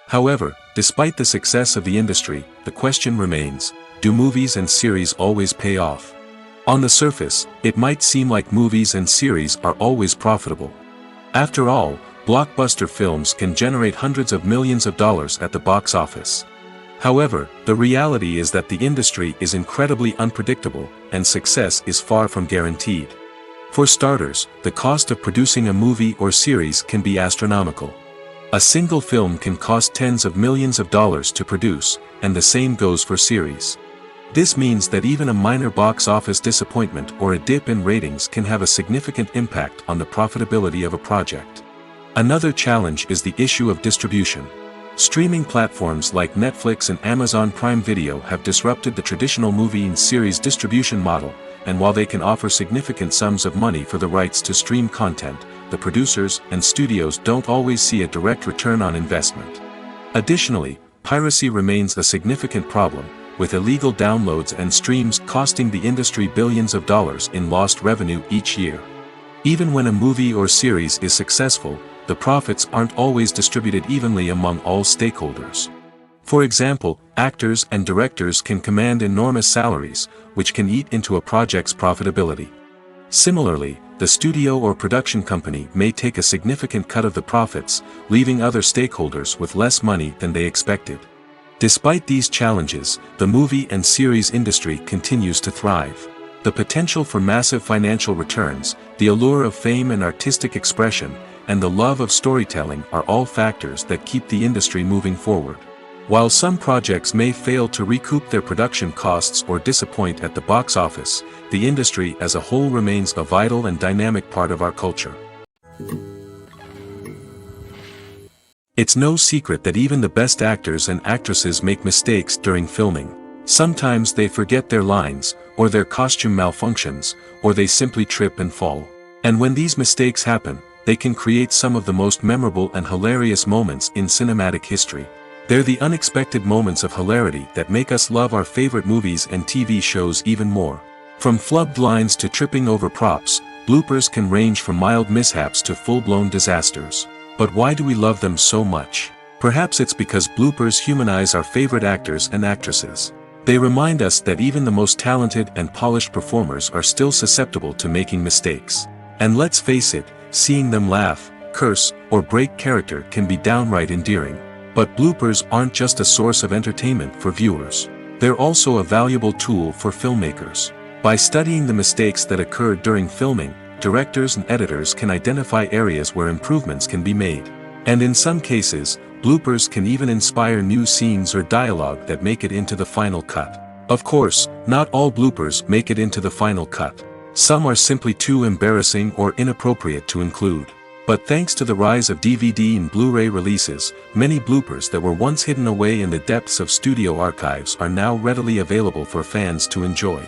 However, despite the success of the industry, the question remains, do movies and series always pay off? On the surface, it might seem like movies and series are always profitable. After all, blockbuster films can generate hundreds of millions of dollars at the box office. However, the reality is that the industry is incredibly unpredictable, and success is far from guaranteed. For starters, the cost of producing a movie or series can be astronomical. A single film can cost tens of millions of dollars to produce, and the same goes for series. This means that even a minor box office disappointment or a dip in ratings can have a significant impact on the profitability of a project. Another challenge is the issue of distribution. Streaming platforms like Netflix and Amazon Prime Video have disrupted the traditional movie and series distribution model, and while they can offer significant sums of money for the rights to stream content, the producers and studios don't always see a direct return on investment. Additionally, piracy remains a significant problem, with illegal downloads and streams costing the industry billions of dollars in lost revenue each year. Even when a movie or series is successful, the profits aren't always distributed evenly among all stakeholders. For example, actors and directors can command enormous salaries, which can eat into a project's profitability. Similarly, the studio or production company may take a significant cut of the profits, leaving other stakeholders with less money than they expected. Despite these challenges, the movie and series industry continues to thrive. The potential for massive financial returns, the allure of fame and artistic expression, and the love of storytelling are all factors that keep the industry moving forward. While some projects may fail to recoup their production costs or disappoint at the box office, the industry as a whole remains a vital and dynamic part of our culture. It's no secret that even the best actors and actresses make mistakes during filming. Sometimes they forget their lines, or their costume malfunctions, or they simply trip and fall. And when these mistakes happen, they can create some of the most memorable and hilarious moments in cinematic history. They're the unexpected moments of hilarity that make us love our favorite movies and TV shows even more. From flubbed lines to tripping over props, bloopers can range from mild mishaps to full-blown disasters. But why do we love them so much? Perhaps it's because bloopers humanize our favorite actors and actresses. They remind us that even the most talented and polished performers are still susceptible to making mistakes. And let's face it, seeing them laugh, curse, or break character can be downright endearing. But bloopers aren't just a source of entertainment for viewers. They're also a valuable tool for filmmakers. By studying the mistakes that occurred during filming, directors and editors can identify areas where improvements can be made. And in some cases, bloopers can even inspire new scenes or dialogue that make it into the final cut. Of course, not all bloopers make it into the final cut. Some are simply too embarrassing or inappropriate to include. But thanks to the rise of DVD and Blu-ray releases, many bloopers that were once hidden away in the depths of studio archives are now readily available for fans to enjoy.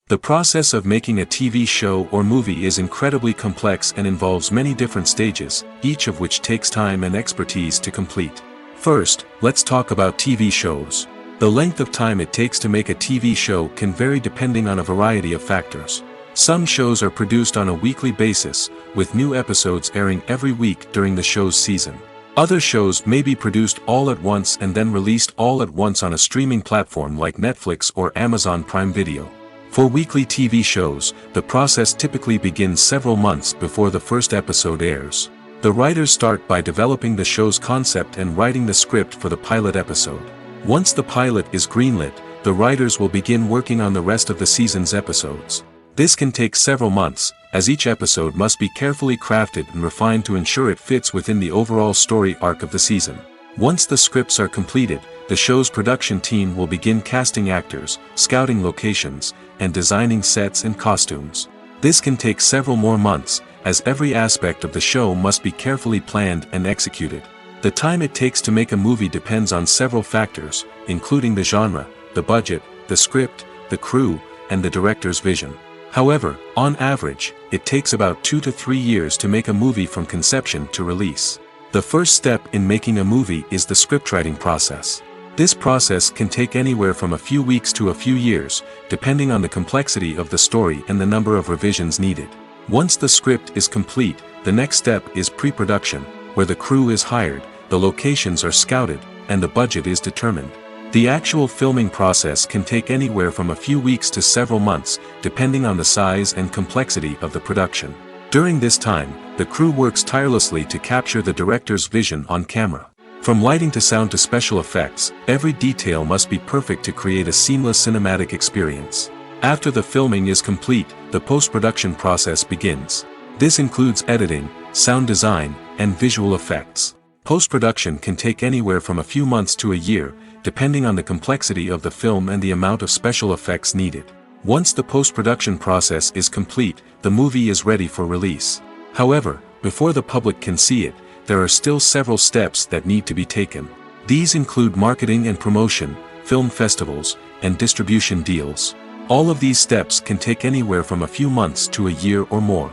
The process of making a TV show or movie is incredibly complex and involves many different stages, each of which takes time and expertise to complete. First, let's talk about TV shows. The length of time it takes to make a TV show can vary depending on a variety of factors. Some shows are produced on a weekly basis, with new episodes airing every week during the show's season. Other shows may be produced all at once and then released all at once on a streaming platform like Netflix or Amazon Prime Video. For weekly TV shows, the process typically begins several months before the first episode airs. The writers start by developing the show's concept and writing the script for the pilot episode. Once the pilot is greenlit, the writers will begin working on the rest of the season's episodes. This can take several months, as each episode must be carefully crafted and refined to ensure it fits within the overall story arc of the season. Once the scripts are completed, the show's production team will begin casting actors, scouting locations, and designing sets and costumes. This can take several more months, as every aspect of the show must be carefully planned and executed. The time it takes to make a movie depends on several factors, including the genre, the budget, the script, the crew, and the director's vision. However, on average, it takes about 2 to 3 years to make a movie from conception to release. The first step in making a movie is the scriptwriting process. This process can take anywhere from a few weeks to a few years, depending on the complexity of the story and the number of revisions needed. Once the script is complete, the next step is pre-production, where the crew is hired, the locations are scouted, and the budget is determined. The actual filming process can take anywhere from a few weeks to several months, depending on the size and complexity of the production. During this time, the crew works tirelessly to capture the director's vision on camera. From lighting to sound to special effects, every detail must be perfect to create a seamless cinematic experience. After the filming is complete, the post-production process begins. This includes editing, sound design, and visual effects. Post-production can take anywhere from a few months to a year, depending on the complexity of the film and the amount of special effects needed. Once the post-production process is complete, the movie is ready for release. However, before the public can see it, there are still several steps that need to be taken. These include marketing and promotion, film festivals, and distribution deals. All of these steps can take anywhere from a few months to a year or more.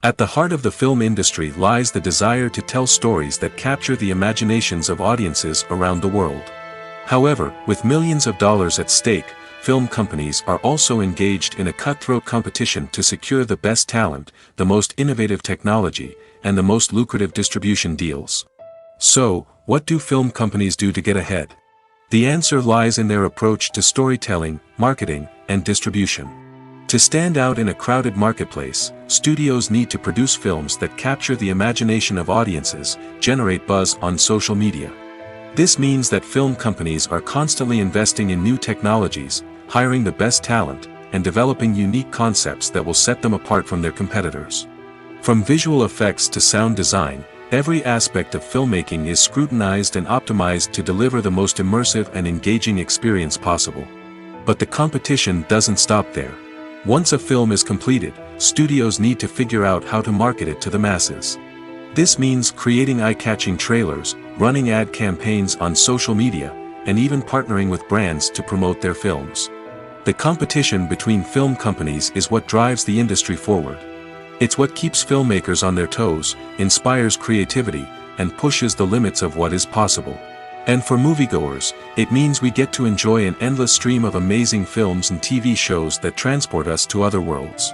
At the heart of the film industry lies the desire to tell stories that capture the imaginations of audiences around the world. However, with millions of dollars at stake, film companies are also engaged in a cutthroat competition to secure the best talent, the most innovative technology, and the most lucrative distribution deals. So, what do film companies do to get ahead? The answer lies in their approach to storytelling, marketing, and distribution. To stand out in a crowded marketplace, studios need to produce films that capture the imagination of audiences, generate buzz on social media. This means that film companies are constantly investing in new technologies, hiring the best talent, and developing unique concepts that will set them apart from their competitors. From visual effects to sound design, every aspect of filmmaking is scrutinized and optimized to deliver the most immersive and engaging experience possible. But the competition doesn't stop there. Once a film is completed, studios need to figure out how to market it to the masses. This means creating eye-catching trailers, running ad campaigns on social media, and even partnering with brands to promote their films. The competition between film companies is what drives the industry forward. It's what keeps filmmakers on their toes, inspires creativity, and pushes the limits of what is possible. And for moviegoers, it means we get to enjoy an endless stream of amazing films and TV shows that transport us to other worlds.